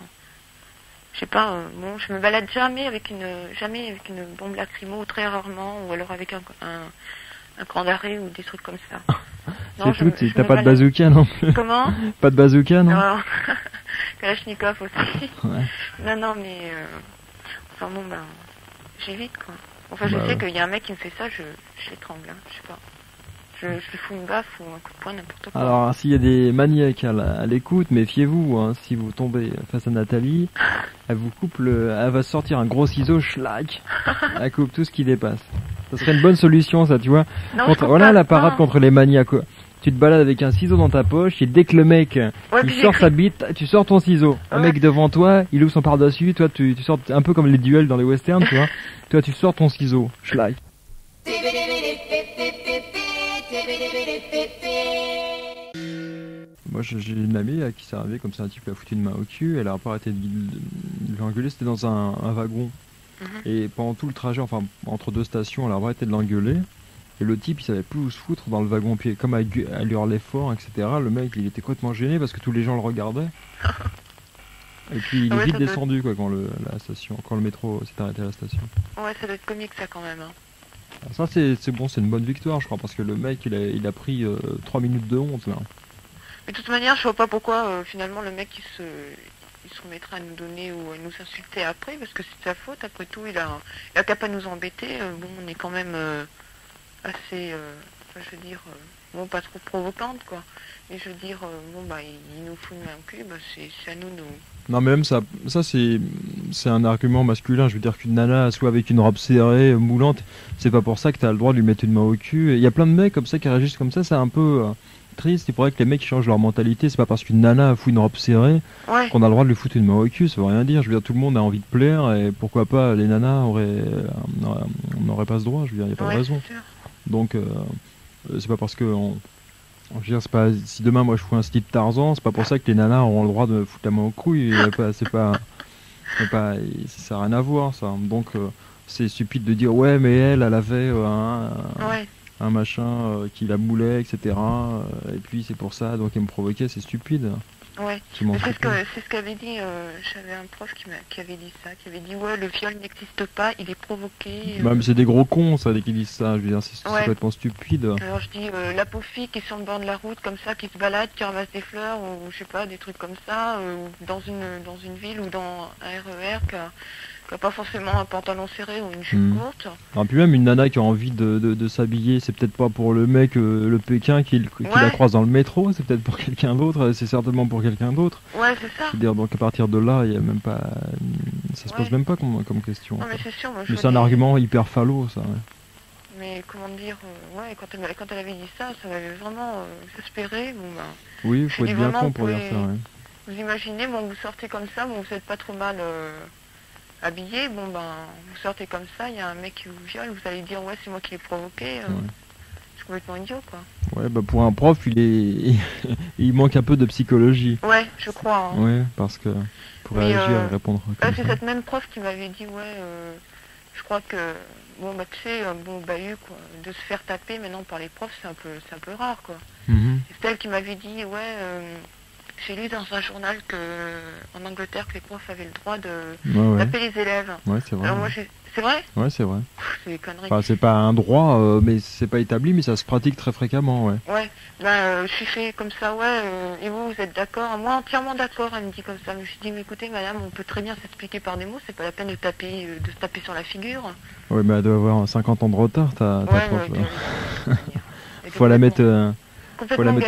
Je sais pas, bon, je me balade jamais avec une bombe lacrymo, très rarement, ou alors avec un camp d'arrêt ou des trucs comme ça. Non, c'est tout, t'as pas de bazooka non plus? Comment? Pas de bazooka, non? Non, Kalachnikov aussi. Ouais. Non, mais, enfin bon, ben, j'évite, quoi. Enfin, je sais qu'il y a un mec qui me fait ça, je l'étrangle, hein, je sais pas. Je lui fous une baffe ou un coup de poing, n'importe quoi. Alors, s'il y a des maniaques à l'écoute, méfiez-vous, hein, si vous tombez face à Nathalie, elle vous coupe elle va sortir un gros ciseau, schlag, elle coupe tout ce qui dépasse. Ça serait une bonne solution, ça, tu vois. Non, voilà la parade contre les maniaques. Tu te balades avec un ciseau dans ta poche, et dès que le mec il sort sa bite, tu sors ton ciseau. Un mec devant toi, il ouvre son par-dessus, toi tu sors un peu comme les duels dans les westerns, tu vois. Toi tu sors ton ciseau, schlag. Moi j'ai une amie à qui ça arrivait comme ça, un type lui a foutu une main au cul, elle a pas arrêté de l'engueuler, c'était dans un wagon. Et pendant tout le trajet, enfin entre deux stations, elle a arrêté de l'engueuler. Et le type, il savait plus où se foutre dans le wagon, puis comme à lui hurler fort, etc. Le mec, il était complètement gêné parce que tous les gens le regardaient. Et puis il est vite descendu quoi quand le métro s'est arrêté à la station. Ouais, ça doit être comique ça quand même. Hein. Ça c'est bon, c'est une bonne victoire, je crois, parce que le mec, il a pris 3 minutes de honte là. Mais de toute manière, je vois pas pourquoi finalement le mec il se remettra à nous donner ou à nous insulter après, parce que c'est sa faute. Après tout, il a qu'à pas nous embêter. Bon, on est quand même assez, je veux dire, bon, pas trop provocante, quoi. Mais je veux dire, bon, bah, il nous fout une main au cul, bah, c'est à nous de... Non, mais même ça c'est un argument masculin. Je veux dire qu'une nana, soit avec une robe serrée, moulante, c'est pas pour ça que t'as le droit de lui mettre une main au cul. Il y a plein de mecs comme ça qui réagissent comme ça, c'est un peu triste. Il faudrait que les mecs changent leur mentalité. C'est pas parce qu'une nana fout une robe serrée qu'on a le droit de lui foutre une main au cul. Ça veut rien dire. Je veux dire, tout le monde a envie de plaire et pourquoi pas les nanas n'auraient pas ce droit. Je veux dire, il n'y a pas de raison. Donc, c'est pas parce que. Je veux dire, c'est pas, si demain moi je fous un style Tarzan, c'est pas pour ça que les nanas auront le droit de foutre la main au couille. Ça n'a rien à voir ça. Donc c'est stupide de dire ouais mais elle avait un machin qui la moulait, etc. Et puis c'est pour ça, donc elle me provoquait, c'est stupide. Ouais, c'est ce qu'avait dit, j'avais un prof qui avait dit ça, qui avait dit ouais le viol n'existe pas, il est provoqué. Bah, mais c'est des gros cons ça, qui disent ça, je veux dire c'est complètement stupide. Alors je dis la pauvre fille qui est sur le bord de la route comme ça, qui se balade, qui ramasse des fleurs ou je sais pas, des trucs comme ça, dans une ville ou dans un RER qui a pas forcément un pantalon serré ou une jupe courte. Et puis même une nana qui a envie de s'habiller, c'est peut-être pas pour le mec, le Pékin qui la croise dans le métro, c'est peut-être pour quelqu'un d'autre, c'est certainement pour quelqu'un d'autre. Ouais, c'est ça. C'est-à-dire, donc à partir de là, il y a même pas, ça se pose même pas comme question. Non, mais c'est sûr, moi, mais c'est un argument hyper phallo, ça. Ouais. Mais comment dire, quand elle avait dit ça, ça m'avait vraiment exaspéré. Bon, ben, oui, il faut être bien con pour dire ça. Ouais. Vous imaginez, bon, vous sortez comme ça, bon, vous êtes pas trop mal habillé, bon ben, vous sortez comme ça, il y a un mec qui vous viole, vous allez dire ouais c'est moi qui l'ai provoqué, c'est complètement idiot quoi. Ouais, bah pour un prof il manque un peu de psychologie. Ouais, je crois. Hein. Ouais, parce que pour réagir et répondre comme c'est ça. cette même prof qui m'avait dit je crois que bon bah tu sais bon bahut quoi, de se faire taper maintenant par les profs c'est un peu rare quoi. C'est elle qui m'avait dit j'ai lu dans un journal en Angleterre que les profs avaient le droit de taper les élèves. Ouais, c'est vrai. Alors moi, c'est vrai ? Ouais, c'est vrai. C'est des conneries. Enfin, c'est pas un droit, mais c'est pas établi, mais ça se pratique très fréquemment, ouais. Ouais, je suis fait comme ça, et vous êtes d'accord ? Moi, entièrement d'accord, elle me dit comme ça. Je me suis dit, mais écoutez, madame, on peut très bien s'expliquer par des mots, c'est pas la peine de se taper sur la figure. Ouais, mais elle doit avoir 50 ans de retard, ta prof. Faut la mettre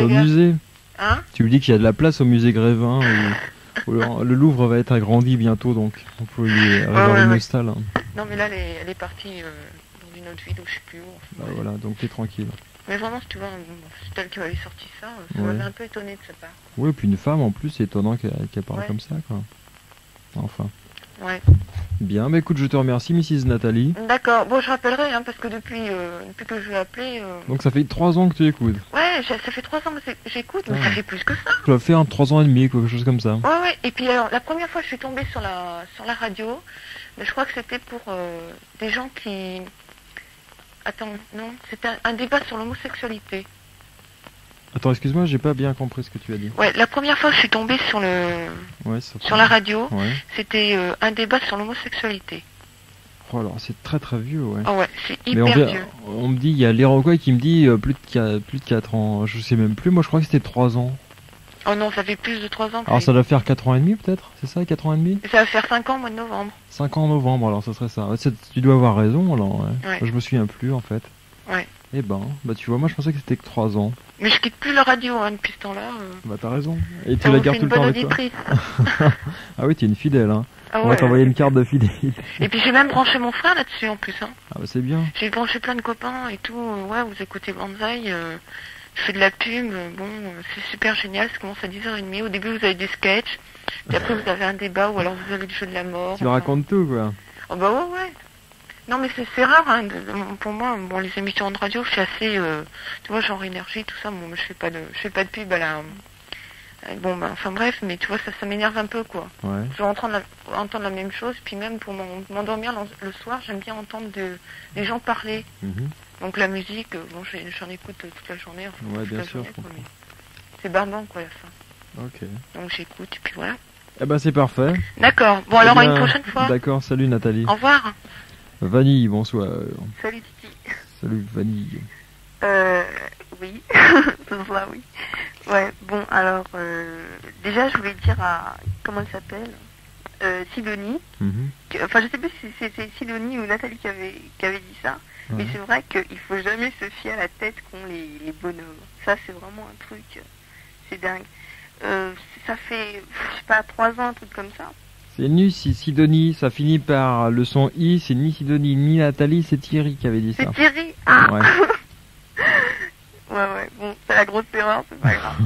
au musée. Hein ? Tu me dis qu'il y a de la place au musée Grévin, où le Louvre va être agrandi bientôt, donc on peut lui réserver une salle. Non mais là elle est partie dans une autre ville où je sais plus où. Bah voilà, donc t'es tranquille. Mais vraiment, si tu vois, c'est elle qui m'avait sorti ça, ça m'avait un peu étonné de sa part. Oui, et puis une femme en plus, c'est étonnant qu'elle parle comme ça, quoi. Enfin. Ouais. Bien, bah écoute, je te remercie, Mrs. Nathalie. D'accord, bon, je rappellerai, parce que depuis que je l'ai appelé... Donc ça fait 3 ans que tu écoutes. Ouais, ça fait 3 ans que j'écoute, mais ça fait plus que ça. Tu vas faire 3 ans et demi, quelque chose comme ça. Ouais, et puis alors, la première fois que je suis tombée sur la radio, je crois que c'était pour des gens qui... Attends, non, c'était un débat sur l'homosexualité. Attends, excuse-moi, j'ai pas bien compris ce que tu as dit. Ouais, la première fois que je suis tombée sur la radio, c'était un débat sur l'homosexualité. Oh alors, c'est très très vieux, ouais. Oh ouais, c'est hyper vieux. On me dit, il y a l'Iroquois qui me dit plus de 4 ans. Je sais même plus, moi je crois que c'était 3 ans. Oh non, ça fait plus de 3 ans. Alors ça doit faire 4 ans et demi peut-être, c'est ça, 4 ans et demi ? Ça va faire 5 ans au mois de novembre. 5 ans en novembre, alors ça serait ça. Tu dois avoir raison, alors. Ouais. Je me souviens plus en fait. Ouais. Eh ben, bah tu vois, moi je pensais que c'était que 3 ans. Mais je quitte plus la radio depuis ce temps-là. Bah t'as raison. Et tu la gardes tout le temps avec toi. Ah oui, t'es une fidèle, hein. Ah on va t'envoyer une carte de fidélité. Et puis j'ai même branché mon frère là-dessus en plus. Hein. Ah bah c'est bien. J'ai branché plein de copains et tout. Ouais, vous écoutez Banzai. Je fais de la pub. Bon, c'est super génial. Ça commence à 10h30. Au début, vous avez des sketchs. Puis après, vous avez un débat ou alors vous avez le jeu de la mort. Tu racontes tout, quoi. Oh bah ouais. Non mais c'est rare hein, pour moi. Bon, les émissions de radio, je suis assez, tu vois, genre énergie, tout ça. Bon, je fais pas de pub à la. Bon, bah, enfin bref, mais tu vois, ça m'énerve un peu, quoi. Ouais. Je veux entendre la même chose, puis même pour m'endormir le soir, j'aime bien entendre des gens parler. Donc la musique, bon, j'en écoute toute la journée. Enfin, ouais, bien sûr. C'est barbant, quoi, la fin. Ok. Donc j'écoute, et puis voilà. Eh ben c'est parfait. D'accord. Bon, alors à une prochaine fois. D'accord, salut Nathalie. Au revoir. Vanille, bonsoir. Salut Titi. Salut Vanille. Oui. Bonsoir, oui. Ouais, bon, alors, déjà, je voulais dire à... Comment elle s'appelle ? Sidonie. Enfin, je sais plus si c'est Sidonie ou Nathalie qui avait dit ça. Mais c'est vrai qu'il faut jamais se fier à la tête qu'ont les bonhommes. Ça, c'est vraiment un truc, c'est dingue. Ça fait, je sais pas, 3 ans, un truc comme ça. C'est nu si Sidonie, ça finit par le son I, c'est ni Sidonie ni Nathalie, c'est Thierry qui avait dit ça. C'est Thierry. Ah. Ouais. Ouais, bon, c'est la grosse erreur, c'est pas grave.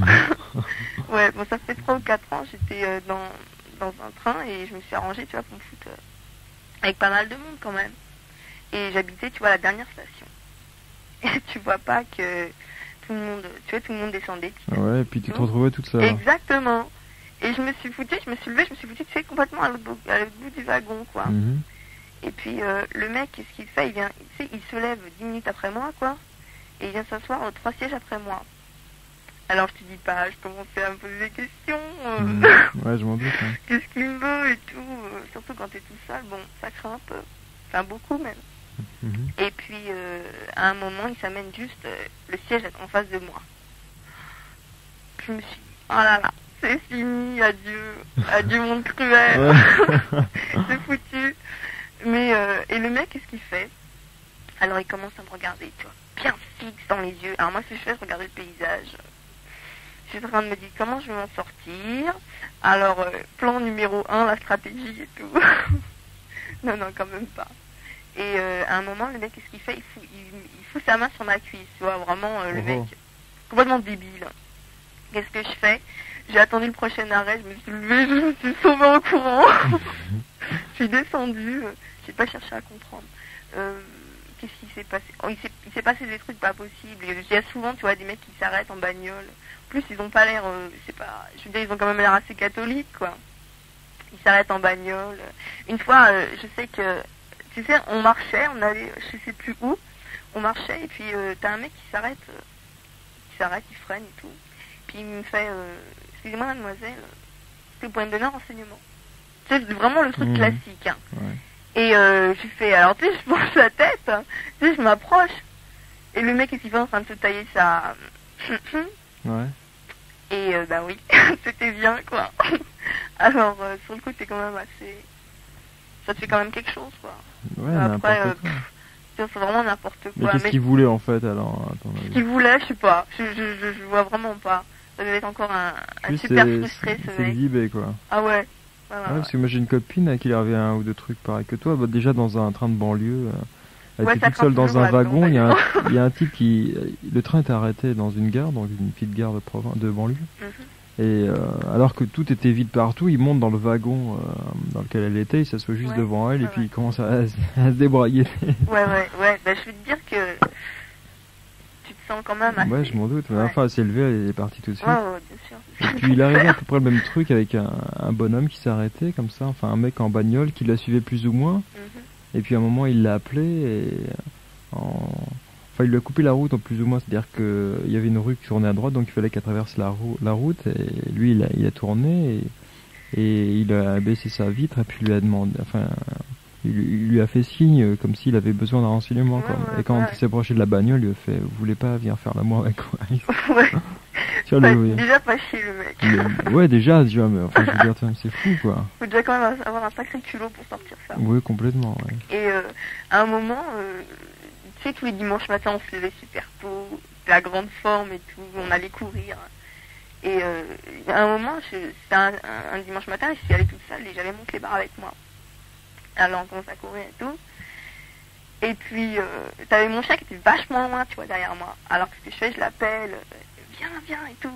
Ouais, bon, ça fait 3 ou 4 ans, j'étais dans un train et je me suis arrangée, tu vois, pour me foutre avec pas mal de monde quand même. Et j'habitais, tu vois, la dernière station. Et tu vois pas que tout le monde descendait. Ouais, et puis tu te retrouvais toute seule. Exactement. Et je me suis levée, je me suis foutue, tu sais, complètement à l'autre bout du wagon, quoi. Et puis le mec, qu'est-ce qu'il fait? Il se lève 10 minutes après moi, quoi. Et il vient s'asseoir 3 sièges après moi. Alors je te dis pas, je commençais à me poser des questions. Ouais, je m'en doute. Hein. Qu'est-ce qu'il me veut et tout. Surtout quand t'es tout seul, bon, ça craint un peu. Enfin, beaucoup même. Et puis, à un moment, il s'amène juste le siège en face de moi. Je me suis dit, oh là là, c'est fini, adieu monde cruel. C'est foutu. Mais, et le mec, qu'est-ce qu'il fait? Alors il commence à me regarder, tu vois, bien fixe dans les yeux. Alors moi, ce que je fais, je regarde le paysage. Je suis en train de me dire comment je vais m'en sortir. Alors, plan numéro 1, la stratégie et tout. Non, quand même pas. Et à un moment, le mec, qu'est-ce qu'il fait? Il fout sa main sur ma cuisse, tu vois, vraiment, le mec, complètement débile. Qu'est-ce que je fais? J'ai attendu le prochain arrêt, je me suis levée, je me suis sauvée en courant. Je suis descendue, j'ai pas cherché à comprendre. Qu'est-ce qui s'est passé? Il s'est passé des trucs pas possibles. Il y a souvent, tu vois, des mecs qui s'arrêtent en bagnole. En plus, ils ont pas l'air, je veux dire, ils ont quand même l'air assez catholiques, quoi. Ils s'arrêtent en bagnole. Une fois, je sais que, tu sais, on marchait, on allait, je sais plus où, on marchait, et puis t'as un mec qui s'arrête, il freine et tout. Puis il me fait, excusez-moi mademoiselle, est-ce que vous pouvez me donner un renseignement? C'est vraiment le truc classique, hein. Ouais. Et je fais, alors tu sais, je penche la tête, hein, tu sais, je m'approche, et le mec est qui fait en train de se tailler sa... Ouais. Et bah oui, c'était bien, quoi. Alors, sur le coup, c'est quand même assez... Ça te fait quand même quelque chose, quoi. Ouais, après, n'importe quoi. c'est vraiment n'importe quoi. Mais qu'est-ce qu'il voulait, en fait, alors, à ton avis? Ce qu'il voulait, je sais pas. Je vois vraiment pas. Ça devait être encore un super frustré, ce mec. C'est exhibé, quoi. Ah ouais. Ouais, parce que moi j'ai une copine à qui il est arrivé un ou deux trucs pareils que toi. Bah, déjà dans un train de banlieue, elle était toute seule dans un wagon. Il y a un type qui, le train était arrêté dans une gare, dans une petite gare de banlieue. Et alors que tout était vide partout, il monte dans le wagon dans lequel elle était, il s'assoit juste devant elle et puis il commence à se débrailler. Ouais. Bah, je veux te dire que tu te sens quand même assez... Ouais, je m'en doute. Mais enfin, elle s'est levée, elle est partie tout de suite. Ouais, bien sûr. Et puis il arrivait à peu près le même truc avec un bonhomme qui s'arrêtait comme ça, enfin un mec en bagnole qui la suivait plus ou moins. Et puis à un moment il l'a appelé et enfin il lui a coupé la route en plus ou moins, c'est-à-dire qu'il y avait une rue qui tournait à droite donc il fallait qu'elle traverse la route et lui il a tourné et il a baissé sa vitre et puis il lui a demandé, enfin il lui a fait signe comme s'il avait besoin d'un renseignement quoi. Et quand il s'est approché de la bagnole, il lui a fait vous voulez pas venir faire l'amour avec moi? Ouais. Déjà pas chier le mec. Ouais, déjà, tu vois, mais enfin, je veux dire, c'est fou, quoi. Faut déjà quand même avoir un sacré culot pour sortir ça. Oui, complètement, ouais. Et à un moment, tu sais, tous les dimanches matins, on se levait super tôt, la grande forme et tout, on allait courir. Et à un moment, c'était un dimanche matin, je suis allée toute seule et j'avais mon clébard avec moi. Alors on commence à courir et tout. Et puis, t'avais mon chien qui était vachement loin, tu vois, derrière moi. Alors que ce que je fais, je l'appelle... viens et tout.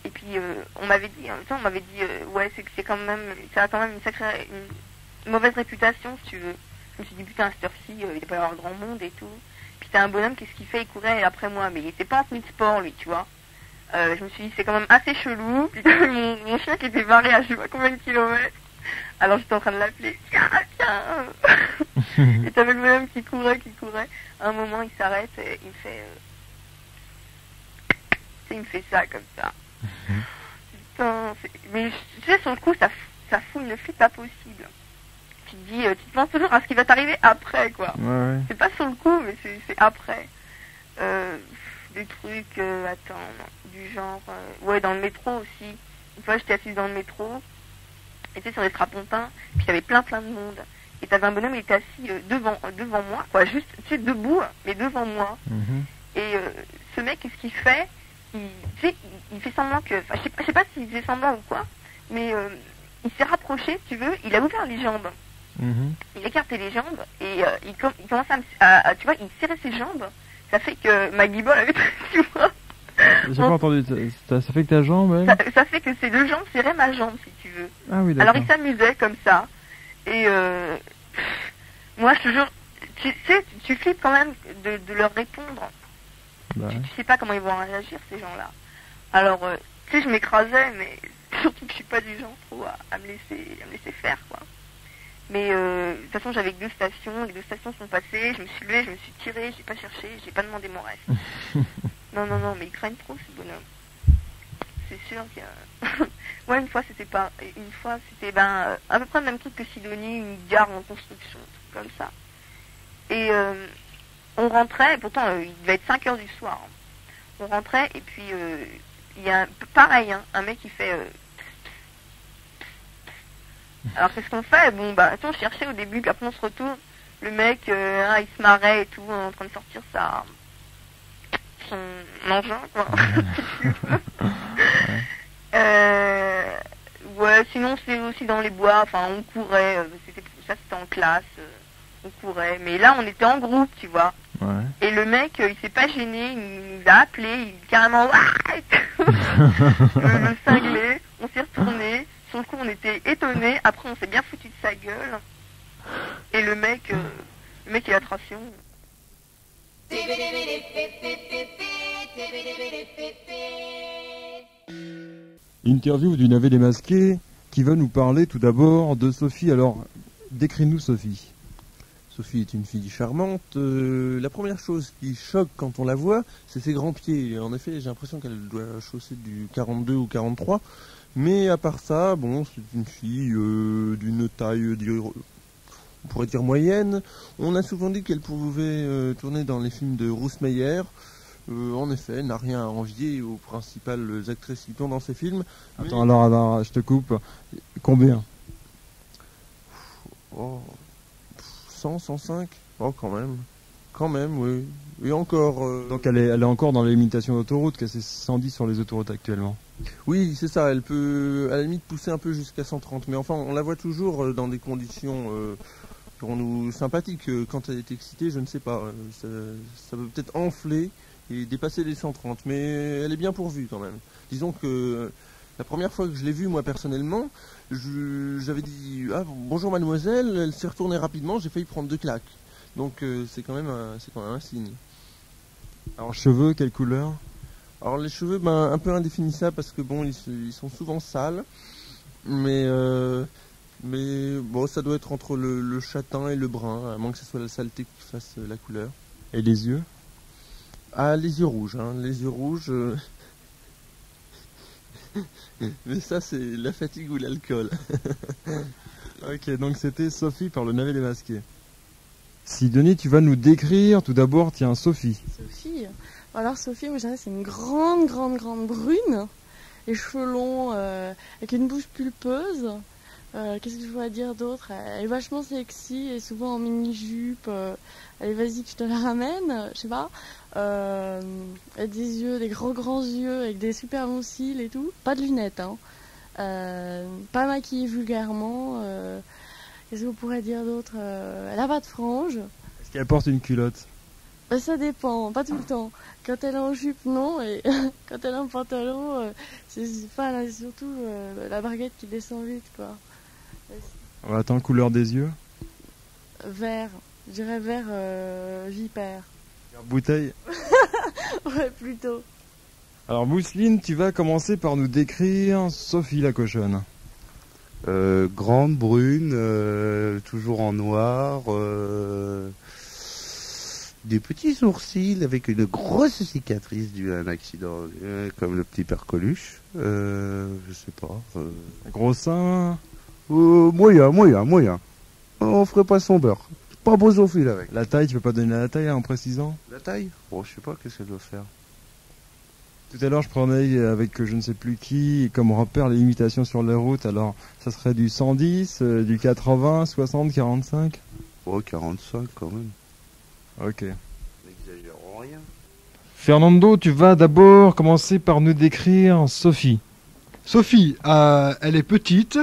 Et puis on m'avait dit ouais c'est quand même, ça a quand même une mauvaise réputation si tu veux. Je me suis dit putain à cette heure-ci il doit pas y avoir grand monde et tout. Puis t'as un bonhomme, qu'est-ce qu'il fait? Il courait après moi, mais il était pas en tenue de sport lui, tu vois. Je me suis dit c'est quand même assez chelou. Puis t'avais mon chien qui était barré à je sais pas combien de kilomètres. Alors j'étais en train de l'appeler, tiens. Et t'avais le bonhomme qui courait. À un moment il s'arrête et il fait il me fait ça comme ça. Putain, mais tu sais, sur le coup, ça fout une flip pas possible. Tu te penses toujours à ce qui va t'arriver après, quoi. Ouais. C'est pas sur le coup, mais c'est après. Des trucs, du genre... ouais, dans le métro aussi. Une fois, j'étais assise dans le métro, Et tu sais, sur les strapontins, puis il y avait plein de monde. Et t'avais un bonhomme, il était assis devant moi, quoi, juste, tu sais, debout, mais devant moi. Et ce mec, qu'est-ce qu'il fait? Il fait semblant que, enfin, je sais pas s'il faisait semblant ou quoi, mais il s'est rapproché, si tu veux, il a ouvert les jambes. Il écartait les jambes et il commence à, tu vois, il serrait ses jambes. Ça fait que ma guibole avait, tu vois. J'ai pas entendu. Ça fait que ta jambe, elle... ça fait que ses deux jambes serraient ma jambe, si tu veux. Ah oui, d'accord. Alors il s'amusait comme ça. Et moi, je te jure, tu sais, tu flippes quand même de leur répondre. Bah. Tu sais pas comment ils vont réagir, ces gens-là. Alors, tu sais, je m'écrasais, mais surtout que je suis pas du genre trop à me laisser faire, quoi. Mais de toute façon, j'avais que 2 stations, les 2 stations sont passées, je me suis levée, je me suis tirée, j'ai pas cherché, j'ai pas demandé mon reste. Non, mais ils craignent trop, ce bonhomme. C'est sûr qu'il y a... Moi, une fois, c'était à peu près le même truc que Sidonie, une gare en construction, un truc comme ça. Et on rentrait, et pourtant, il devait être 5 heures du soir. On rentrait, et puis, il y a pareil, un mec qui fait... Alors qu'est-ce qu'on fait? Bon bah on cherchait au début, puis après on se retourne, le mec il se marrait et tout, en train de sortir son engin, quoi. Ouais, sinon c'est aussi dans les bois, enfin on courait, c'était en classe, on courait, mais là on était en groupe, tu vois. Ouais. Et le mec il s'est pas gêné, il nous a appelé, carrément le cinglé, on s'est retourné. Sur le coup, on était étonnés. Après, on s'est bien foutu de sa gueule. Et le mec, il a tracé. Interview du Navet démasqué qui va nous parler tout d'abord de Sophie. Alors, décris-nous Sophie. Sophie est une fille charmante. La première chose qui choque quand on la voit, c'est ses grands pieds. En effet, j'ai l'impression qu'elle doit chausser du 42 ou 43. Mais à part ça, bon, c'est une fille d'une taille, on pourrait dire moyenne. On a souvent dit qu'elle pouvait tourner dans les films de Rousse-Meyer. En effet, elle n'a rien à envier aux principales actrices qui tournent dans ces films. Attends, alors, je te coupe. Combien? 100, 105? Oh, quand même, oui. Et encore... Donc elle est encore dans l'imitation d'autoroute, qu'elle c'est 110 sur les autoroutes actuellement. Oui, c'est ça, elle peut à la limite pousser un peu jusqu'à 130, mais enfin on la voit toujours dans des conditions pour nous sympathiques. Quand elle est excitée, je ne sais pas, ça peut peut-être enfler et dépasser les 130, mais elle est bien pourvue quand même. Disons que la première fois que je l'ai vue, moi personnellement, j'avais dit « Ah, bonjour mademoiselle », elle s'est retournée rapidement, j'ai failli prendre 2 claques. Donc c'est quand même un signe. Alors cheveux, quelle couleur? Alors les cheveux, un peu indéfinissables parce que bon, ils sont souvent sales, mais bon, ça doit être entre le châtain et le brun, à moins que ce soit la saleté qui fasse la couleur. Et les yeux? Ah, les yeux rouges, les yeux rouges. Mais ça, c'est la fatigue ou l'alcool. Ok, donc c'était Sophie par le Navet démasqué. Sidonie, tu vas nous décrire tout d'abord, tiens, Sophie. Sophie. Alors Sophie, moi c'est une grande brune, les cheveux longs, avec une bouche pulpeuse. Qu'est-ce que je pourrais dire d'autre? Elle est vachement sexy et souvent en mini-jupe. Allez, vas-y que je te la ramène, je sais pas. Elle a des yeux, des grands yeux avec des super longs cils et tout. Pas de lunettes, hein. Pas maquillée vulgairement. Qu'est-ce que vous pourrez dire d'autre? Elle a pas de franges. Est-ce qu'elle porte une culotte? Ça dépend, pas tout le temps. Quand elle est en jupe, non, et quand elle est en pantalon, c'est surtout la barguette qui descend vite, quoi. Attends, couleur des yeux? Vert, je dirais vert vipère. Vert bouteille? Ouais, plutôt. Alors Mousseline, tu vas commencer par nous décrire Sophie la cochonne. Grande, brune, toujours en noir, des petits sourcils avec une grosse cicatrice due à un accident, comme le petit père Coluche, je sais pas. Gros sein? Moyen. On ferait pas son beurre. Pas beau Sophie avec. La taille, tu peux pas donner la taille en précisant? La taille? Bon, je sais pas qu'est-ce qu'elle doit faire. Tout à l'heure, je prenais avec je ne sais plus qui comme repère les limitations sur les routes. Alors, ça serait du 110, du 80, 60, 45 ? Oh, 45 quand même. Ok. N'exagérons rien. Fernando, tu vas d'abord commencer par nous décrire Sophie. Sophie, elle est petite,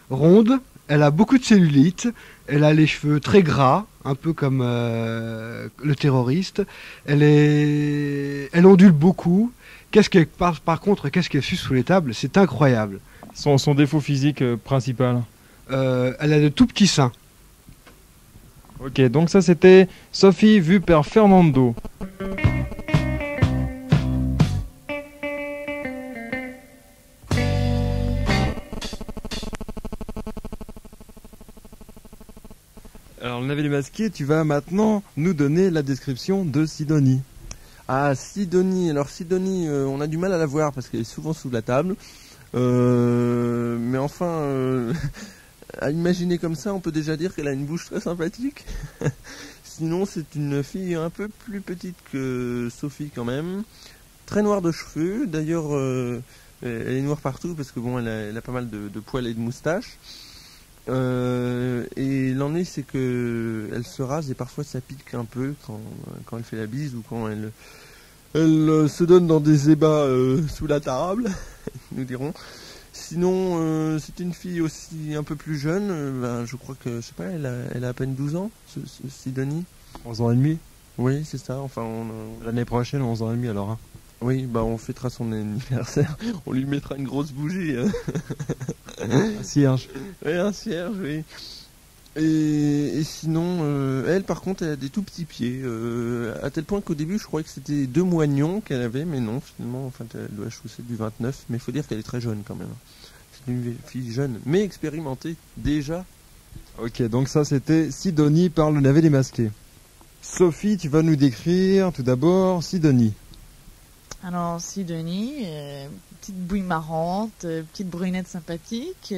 ronde, elle a beaucoup de cellulite, elle a les cheveux très gras, un peu comme le terroriste. Elle ondule beaucoup. Par contre, qu'est-ce qu'elle suce sous les tables? C'est incroyable. Son défaut physique principal. Elle a de tout petits seins. Ok, donc ça c'était Sophie vue par Fernando. Alors le navet démasqué, tu vas maintenant nous donner la description de Sidonie. Ah, Sidonie. Alors Sidonie, on a du mal à la voir parce qu'elle est souvent sous la table. Mais enfin, à imaginer comme ça, on peut déjà dire qu'elle a une bouche très sympathique. Sinon, c'est une fille un peu plus petite que Sophie quand même. Très noire de cheveux. D'ailleurs, elle est noire partout parce que bon, elle a pas mal de poils et de moustaches. Et l'ennui, c'est que elle se rase et parfois ça pique un peu quand elle fait la bise ou quand elle se donne dans des ébats sous la table, nous dirons. Sinon, c'est une fille aussi un peu plus jeune. Je crois que, je sais pas, elle a à peine 12 ans, Sidonie. 11 ans et demi. Oui, c'est ça. Enfin, L'année prochaine, 11 ans et demi alors. Hein. Oui, on fêtera son anniversaire. On lui mettra une grosse bougie. Un cierge. Oui, un cierge, oui. Et sinon, elle, par contre, elle a des tout petits pieds. À tel point qu'au début, je croyais que c'était 2 moignons qu'elle avait, mais non, finalement, enfin, elle doit chausser du 29. Mais il faut dire qu'elle est très jeune quand même. C'est une fille jeune, mais expérimentée déjà. Ok, donc ça c'était Sidonie par le navet démasqué. Sophie, tu vas nous décrire tout d'abord Sidonie. Alors, Sidonie, petite bouille marrante, petite brunette sympathique,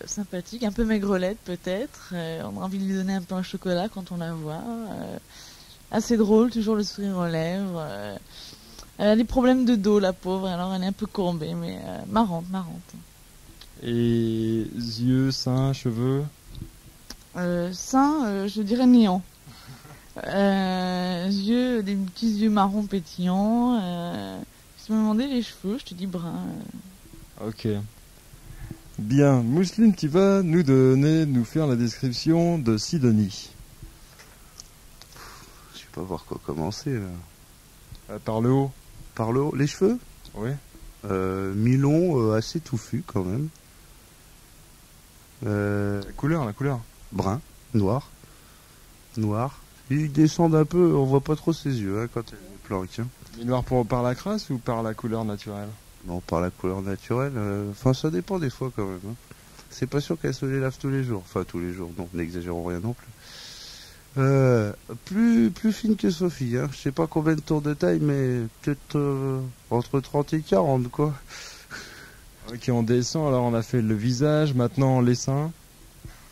sympathique, un peu maigrelette peut-être. On a envie de lui donner un peu un chocolat quand on la voit. Assez drôle, toujours le sourire aux lèvres. Elle a des problèmes de dos, la pauvre, alors elle est un peu courbée, mais marrante. Et yeux, seins, cheveux. Seins, je dirais néant. Yeux, des petits yeux marrons pétillants. Si tu me demandais les cheveux, je te dis brun. Ok. Bien, Mousseline, tu vas nous faire la description de Sidonie. Je sais pas voir quoi commencer là. Par le haut. Par le haut, les cheveux? Oui. Mi-long, assez touffu quand même. La couleur. Brun, noir. Ils descendent un peu, on voit pas trop ses yeux quand elle planque. Hein. Mais noir par la crasse ou par la couleur naturelle? Non, par la couleur naturelle. Enfin, ça dépend des fois quand même. Hein. C'est pas sûr qu'elle se les lave tous les jours. Enfin, tous les jours, non, n'exagérons rien non plus. Plus fine que Sophie. Hein. Je sais pas combien de tours de taille, mais peut-être entre 30 et 40, quoi. Ok, on descend. Alors, on a fait le visage, maintenant les seins.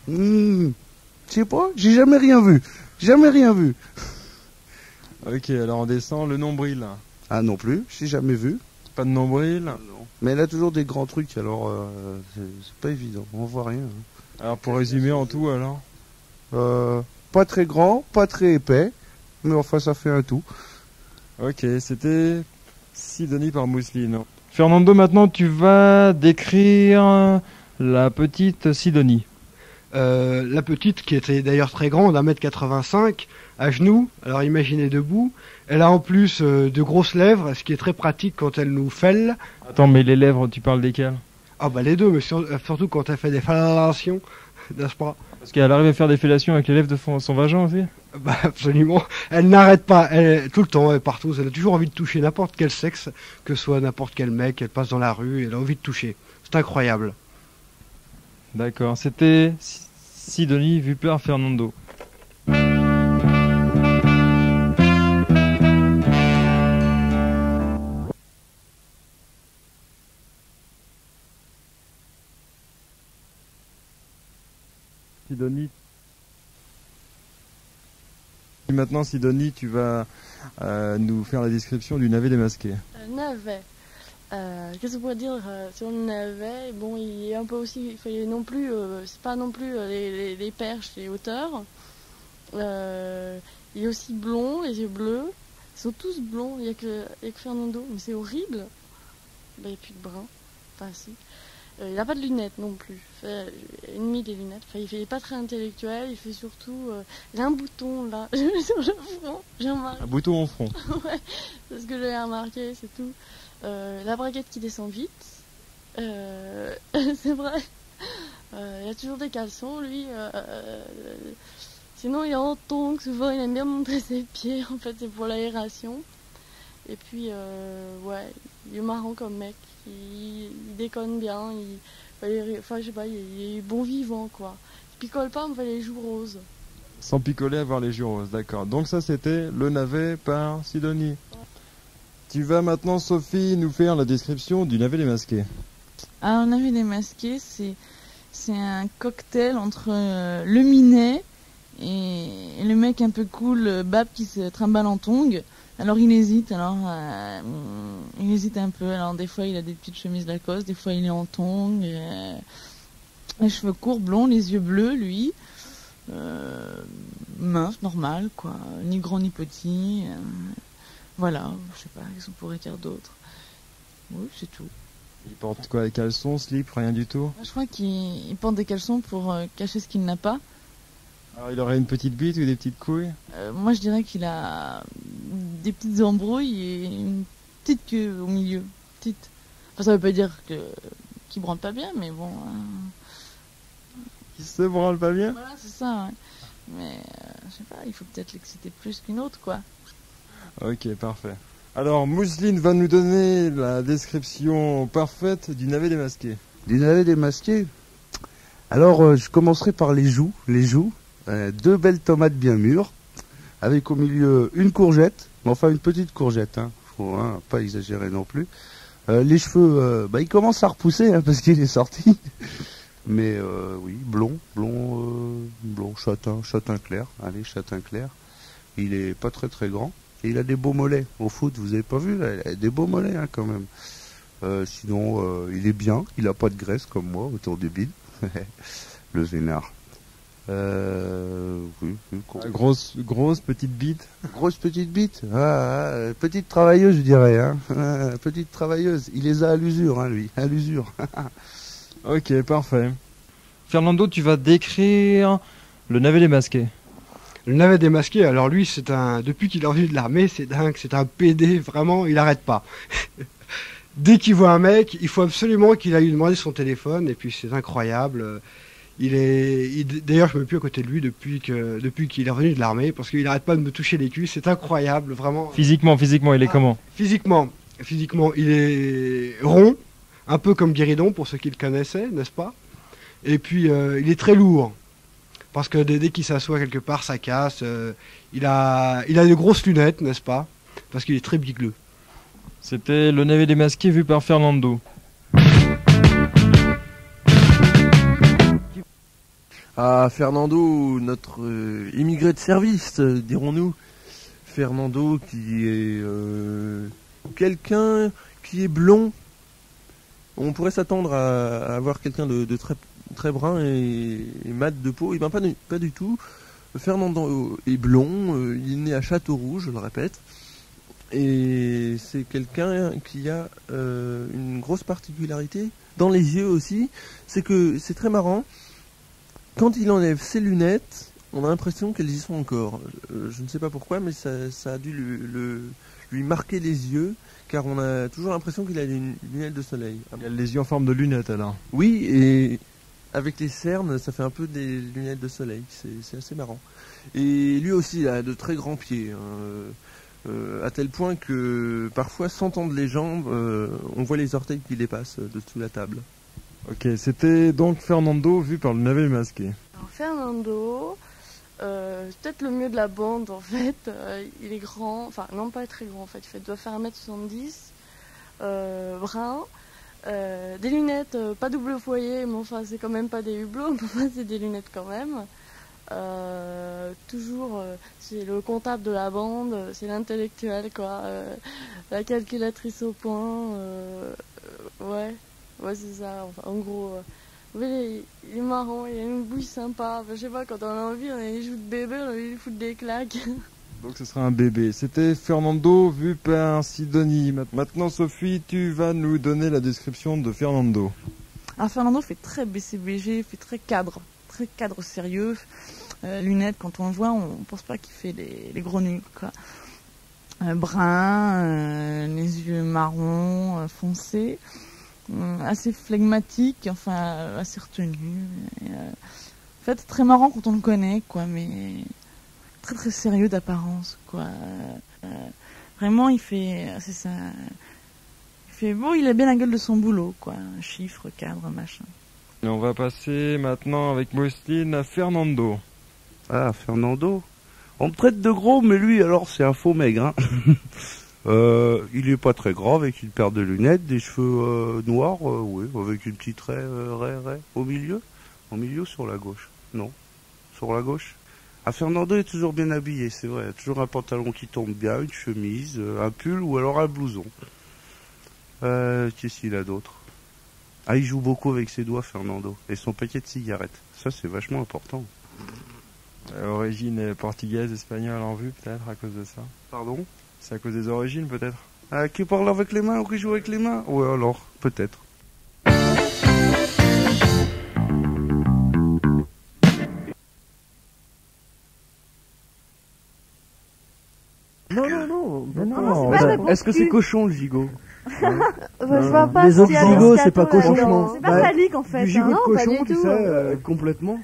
Je sais pas, j'ai jamais rien vu. Ok, alors on descend le nombril. Ah non plus, j'ai jamais vu. Pas de nombril. Non. Mais elle a toujours des grands trucs, alors c'est pas évident, on voit rien. Hein. Alors pour résumer en tout alors pas très grand, pas très épais, mais enfin ça fait un tout. Ok, c'était Sidonie par Mousseline. Fernando, maintenant tu vas décrire la petite Sidonie. La petite, qui était d'ailleurs très grande, 1m85, à genoux, alors imaginez debout. Elle a en plus de grosses lèvres, ce qui est très pratique quand elle nous fêle. Attends, mais les lèvres, tu parles desquelles? Ah bah les deux, mais surtout quand elle fait des fellations, n'est-ce pas? Parce qu'elle arrive à faire des fellations avec les lèvres de son vagin aussi? Bah absolument, elle n'arrête pas, tout le temps, elle est partout, elle a toujours envie de toucher n'importe quel sexe, que ce soit n'importe quel mec, elle passe dans la rue, elle a envie de toucher. C'est incroyable. D'accord, c'était Sidonie vue par Fernando. Sidonie, maintenant, Sidonie, tu vas nous faire la description du navet démasqué. Navet. Qu'est-ce qu'on pourrait dire sur le navet? Bon, il est un peu aussi, c'est pas non plus les perches, les hauteurs. Il est aussi blond, les yeux bleus. Ils sont tous blonds, il n'y a que Fernando, mais c'est horrible. Il n'y a plus de brun. Enfin, si. Il n'a pas de lunettes non plus. Ennemi des lunettes. Enfin, il n'est pas très intellectuel. Il fait surtout. Il a un bouton là sur le front. J'ai remarqué. Un bouton au front. Ouais, c'est ce que j'ai remarqué, c'est tout. La braguette qui descend vite. C'est vrai. Il a toujours des caleçons, lui. Sinon, il est en tongs. Souvent, il aime bien montrer ses pieds. En fait, c'est pour l'aération. Et puis, ouais, il est marrant comme mec. Il déconne bien. Je sais pas, il est bon vivant, quoi. Il picole pas, on fait les joues roses. Sans picoler, avoir les joues roses, d'accord. Donc ça, c'était le navet par Sidonie. Ouais. Tu vas maintenant, Sophie, nous faire la description du navet démasqué. Alors, le navet démasqué, c'est un cocktail entre le minet et le mec un peu cool, Bab, qui se trimballe en tongs. Alors il hésite, il hésite un peu. Alors des fois il a des petites chemises Lacoste, des fois il est en tongs, les cheveux courts, blonds, les yeux bleus, lui, mince, normal, quoi, ni grand ni petit. Voilà, je sais pas, qu'est-ce qu'on pourrait dire d'autre. Oui, c'est tout. Il porte quoi, des caleçons, slip, rien du tout? Je crois qu'il porte des caleçons pour cacher ce qu'il n'a pas. Alors il aurait une petite bite ou des petites couilles? Moi je dirais qu'il a des petites embrouilles et une petite queue au milieu. Petite. Enfin, ça veut pas dire qu'il branle pas bien, mais bon. Il se branle pas bien? Voilà, c'est ça, ouais. Mais je sais pas, il faut peut-être l'exciter plus qu'une autre, quoi. Ok, parfait. Alors, Mousseline va nous donner la description parfaite du navet démasqué. Du navet démasqué? Alors, je commencerai par les joues. Deux belles tomates bien mûres, avec au milieu une courgette, mais enfin une petite courgette, faut pas exagérer non plus. Les cheveux, ils commencent à repousser parce qu'il est sorti, mais oui, blond, châtain clair, allez, châtain clair. Il est pas très très grand et il a des beaux mollets. Au foot, vous avez pas vu là, il a des beaux mollets quand même. Sinon, il est bien, il a pas de graisse comme moi autour du bide, le vénard. Oui. Grosse petite bite. Grosse petite bite. Petite travailleuse, je dirais. Petite travailleuse. Il les a à l'usure, lui. À l'usure. Ok, parfait. Fernando, tu vas décrire le navet démasqué. Le navet démasqué, alors lui, depuis qu'il est revenu de l'armée, c'est dingue, c'est un PD, vraiment, il arrête pas. Dès qu'il voit un mec, il faut absolument qu'il aille lui demander son téléphone, et puis c'est incroyable. D'ailleurs, je me mets plus à côté de lui depuis qu'il est revenu de l'armée, parce qu'il n'arrête pas de me toucher les culs, c'est incroyable, vraiment. Physiquement, il est comment? Physiquement, il est rond, un peu comme Guéridon, pour ceux qui le connaissaient, n'est-ce pas? Et puis, il est très lourd, parce que dès qu'il s'assoit quelque part, ça casse. Il a de grosses lunettes, n'est-ce pas? Parce qu'il est très bigleux. C'était le navet démasqué vu par Fernando. Ah, Fernando, notre immigré de service, dirons-nous. Fernando qui est quelqu'un qui est blond. On pourrait s'attendre à avoir quelqu'un de très, très brun et mat de peau. Et bien pas du tout. Fernando est blond, il est né à Châteauroux, je le répète. Et c'est quelqu'un qui a une grosse particularité dans les yeux aussi. C'est que c'est très marrant. Quand il enlève ses lunettes, on a l'impression qu'elles y sont encore. Je ne sais pas pourquoi, mais ça a dû lui marquer les yeux, car on a toujours l'impression qu'il a des lunettes de soleil. Il a les yeux en forme de lunettes alors. Oui, et avec les cernes, ça fait un peu des lunettes de soleil. C'est assez marrant. Et lui aussi, il a de très grands pieds. À tel point que parfois, sans tendre les jambes, on voit les orteils qui dépassent dessous la table. Ok, c'était donc Fernando vu par le navet démasqué. Alors Fernando, c'est peut-être le mieux de la bande en fait. Il est grand, enfin non pas très grand en fait, il doit faire 1m70, brun, des lunettes, pas double foyer, mais enfin c'est quand même pas des hublots, mais enfin c'est des lunettes quand même. toujours, c'est le comptable de la bande, c'est l'intellectuel, quoi. La calculatrice au point, ouais, c'est ça. Enfin, en gros, il est marrant, il a une bouille sympa. Enfin, je sais pas, quand on a envie, on a des joues de bébé, on a envie de lui foutre des claques. Donc ce sera un bébé. C'était Fernando vu par Sidonie. Maintenant, Sophie, tu vas nous donner la description de Fernando. Alors Fernando fait très BCBG, fait très cadre sérieux. Lunettes, quand on le voit, on pense pas qu'il fait les gros nuls, quoi. Brun, les yeux marrons, foncés, assez flegmatique, enfin assez retenu. En fait, très marrant quand on le connaît, quoi, mais très très sérieux d'apparence, quoi. Vraiment, il fait, c'est ça. Il a bien la gueule de son boulot, quoi. Chiffres, cadre, machin. Et on va passer maintenant avec Mousseline à Fernando. Ah, Fernando. On me traite de gros, mais lui, alors, c'est un faux maigre. Hein. Il est pas très grand, avec une paire de lunettes, des cheveux noirs, oui, avec une petite raie au milieu. Au milieu, sur la gauche. Non, sur la gauche. Ah, Fernando est toujours bien habillé, c'est vrai. Toujours un pantalon qui tombe bien, une chemise, un pull ou alors un blouson. Qu'est-ce qu'il a d'autre? Ah, il joue beaucoup avec ses doigts, Fernando. Et son paquet de cigarettes. Ça, c'est vachement important. Origine portugaise, espagnole en vue, peut-être, à cause de ça. Pardon? C'est à cause des origines, peut-être. Ah, qui parle avec les mains ou qui joue avec les mains? Ouais, alors, peut-être. Non. Est-ce que c'est cochon le gigot? Je vois pas les autres s'il y a gigots, des c'est pas scatos cochon. là-dedans. C'est pas phallique en fait. Du gigot Non, de pas cochon, du tu tout. sais, complètement.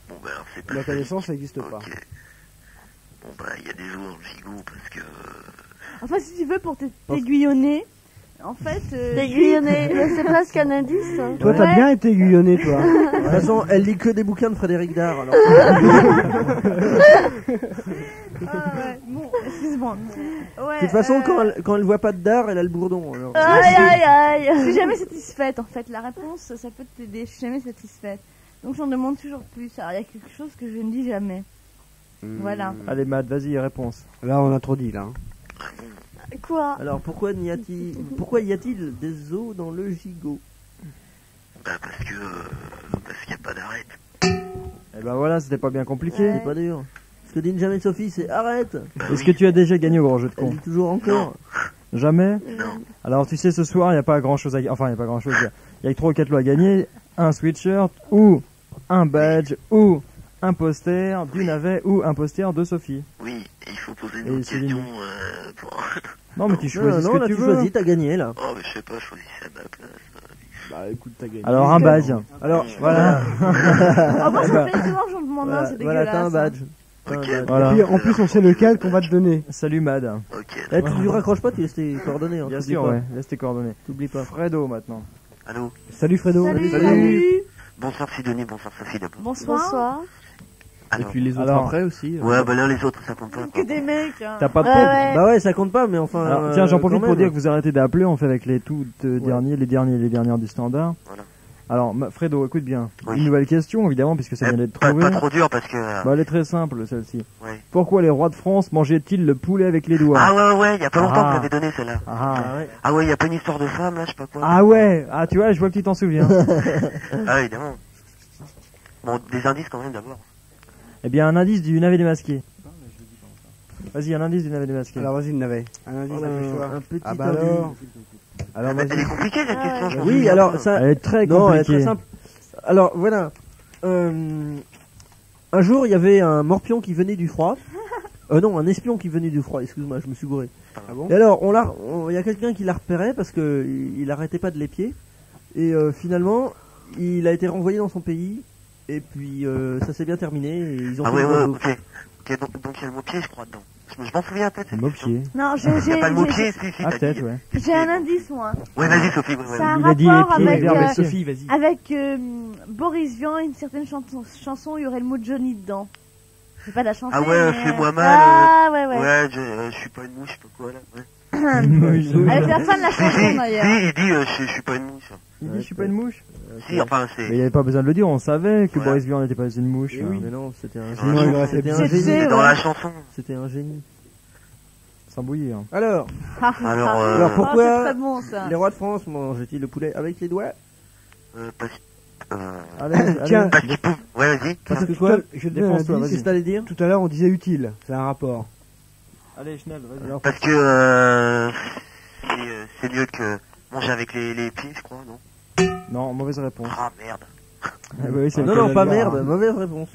Bon, ben, alors, c'est pas À ma ça. connaissance, ça n'existe pas. Ok. Bon, bah, il y a des joueurs de gigot parce que. Enfin, si tu veux, pour t'aiguillonner, en fait. T'aiguillonner, c'est presque un indice. Toi, t'as bien été aiguillonné, toi. De toute façon, elle lit que des bouquins de Frédéric Dard. Alors. Bon, excuse-moi. Ouais, De toute façon, quand elle voit pas de Dard, elle a le bourdon. Alors. Aïe. Je suis jamais satisfaite en fait. La réponse, ça peut t'aider. Je suis jamais satisfaite. Donc j'en demande toujours plus. Alors il y a quelque chose que je ne dis jamais. Voilà. Allez, Matt, vas-y, réponse. Là, on a trop dit, là. Quoi? Alors pourquoi y a-t-il des os dans le gigot? Bah, parce qu'il n'y a pas d'arrêt. Eh ben voilà, c'était pas bien compliqué. Ouais. C'est pas dur. Ce que dit jamais Sophie, c'est arrête. Est-ce que tu as déjà gagné au grand jeu de Elle con? dit toujours encore. Jamais? Non. Alors tu sais, ce soir, il n'y a pas grand chose à gagner. Enfin, il n'y a pas grand chose. Il y a que 3 ou 4 lots à gagner. Un sweatshirt, ou un badge, ou un poster du navet, ou un poster de Sophie. Oui, il faut poser Et une c'est question limite. pour... Non, mais tu choisis Non, ce que là tu tu veux. choisis, t'as gagné là. Oh, mais je sais pas, je choisis à ma place. Bah écoute, t'as gagné. Alors un badge. Alors voilà. Ah, moi ça fait souvent, j'en demande un, c'est dégueulasse. Voilà, t'as un badge. Voilà. Et puis, en plus, on sait lequel qu'on va te donner. Salut Mad. Ok. Eh, tu raccroches pas, tu laisses tes coordonnées. Hein, Bien t'oublies sûr, pas. ouais. Laisse tes coordonnées. T'oublies pas. Fredo maintenant. Allô. Salut Fredo. Salut. Bonsoir Sidonie, bonsoir Sophie d'abord. Bonsoir. Et Alors, puis les autres Alors, après aussi. ouais, bah là les autres ça compte pas. Que des mecs. Hein. T'as pas de Ouais, peau. ouais. Bah ouais, ça compte pas, mais enfin. Alors, tiens, j'en profite quand pour même. dire que vous arrêtez d'appeler, on fait avec les derniers, les dernières du standard. Voilà. Alors, Fredo, écoute bien. Oui. Une nouvelle question, évidemment, puisque ça vient d'être Pas trouvé. trop dur parce que... Bah, elle est très simple, celle-ci. Ouais. Pourquoi les rois de France mangeaient-ils le poulet avec les doigts? Ah ouais, il y a pas longtemps Ah. que j'avais donné celle-là. Ah. Ah ouais. Ah ouais, il y a pas une histoire de femme là, je sais pas quoi. Ah ouais. Ah, tu vois, je vois que tu t'en souviens. Ah évidemment. Bon, des indices quand même d'abord. Eh bien, un indice du navet démasqué. Vas-y, un indice du navet démasqué. Alors, vas-y, le navet. Un indice, affiche-toi. Un petit Ah bah indice. alors. Elle est compliquée cette question, je Oui, alors ça. Elle est très Non, elle est compliquée. très simple. Alors voilà. Un jour, il y avait un morpion qui venait du froid. Non, un espion qui venait du froid. Excuse-moi, je me suis gouré. Ah bon? Et alors, il y a quelqu'un qui l'a repéré parce que il arrêtait pas de l'épier. Et finalement, il a été renvoyé dans son pays. Et puis ça s'est bien terminé. Et ils ont Ah fait ouais, le ouais, oiseau. ok, donc il y a le mot pied je crois dedans. Je m'en souviens peut-être. Le mot pied. Non, Il y a pas le mot pied, si, Ah, t'as peut-être, dit. ouais. j'ai un indice moi. Ouais, vas-y Sophie, ouais, Ça a un Il a dit rapport les pieds, avec, les verbes. Sophie, vas-y. avec Boris Vian et une certaine chanson où il y aurait le mot Johnny dedans. C'est pas de la chanson. Ah ouais, mais, fais-moi mal. Ah ouais. Ouais, je suis pas une mouche, je sais pas quoi là. Ouais. Elle était la fin de la chanson Si, d'ailleurs. il dit je suis pas une mouche. Il dit je suis pas une mouche. Si, enfin, c'est... Mais il n'y avait pas besoin de le dire, on savait que Voilà. Boris Vian n'était pas une mouche. Eh oui. hein. Mais non, c'était un Sinon, il aurait fait C'était un C'est génie. dans la chanson. C'était un génie. Sans bouillir. Alors, Alors, c'est pourquoi très bon, ça. les rois de France mangent-ils le poulet avec les doigts? Parce... Allez, allez. Tiens, Parce qu'il pousse. Ouais, vas-y. Parce que quoi je te donne un Défonce-toi, indice. vas-y. Qu'est-ce que t'allais dire? Tout à l'heure, on disait utile. C'est un rapport. Allez, Schnell, vas-y. Alors, Parce que c'est mieux que manger avec les pieds, je crois, non? Non, mauvaise réponse. Ah, merde. Ah, bah oui, c'est non, le non, cas pas de le dire, merde, hein. mauvaise réponse.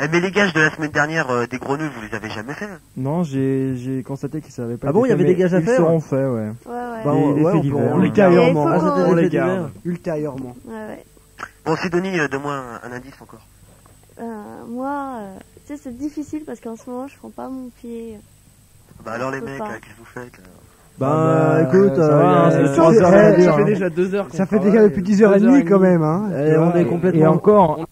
Eh, mais les gages de la semaine dernière, des grenouilles, vous les avez jamais fait? Non, j'ai constaté qu'ils savaient pas. Ah bon, été il y avait faits, des gages à mais faire Ils seront faits, ouais. Ouais, ouais. Bah, Les ouais, faits on divers. peut- ouais. Ultérieurement. Il faut Ah, c'était qu'on- des les faits divers. garde. Ultérieurement. Ouais, ouais. Bon, Sidonie, donne-moi un indice encore. Moi, tu sais, c'est difficile parce qu'en ce moment, je prends pas mon pied. Bah alors les Je peux mecs, pas. qu'est-ce que vous faites là? Bah, écoute, ça va, ça c'est fait- 3 heures ça à dire, fait hein. déjà 2 heures. Ça fait déjà depuis 10h30 quand même, hein. Eh, on est complètement. Et encore,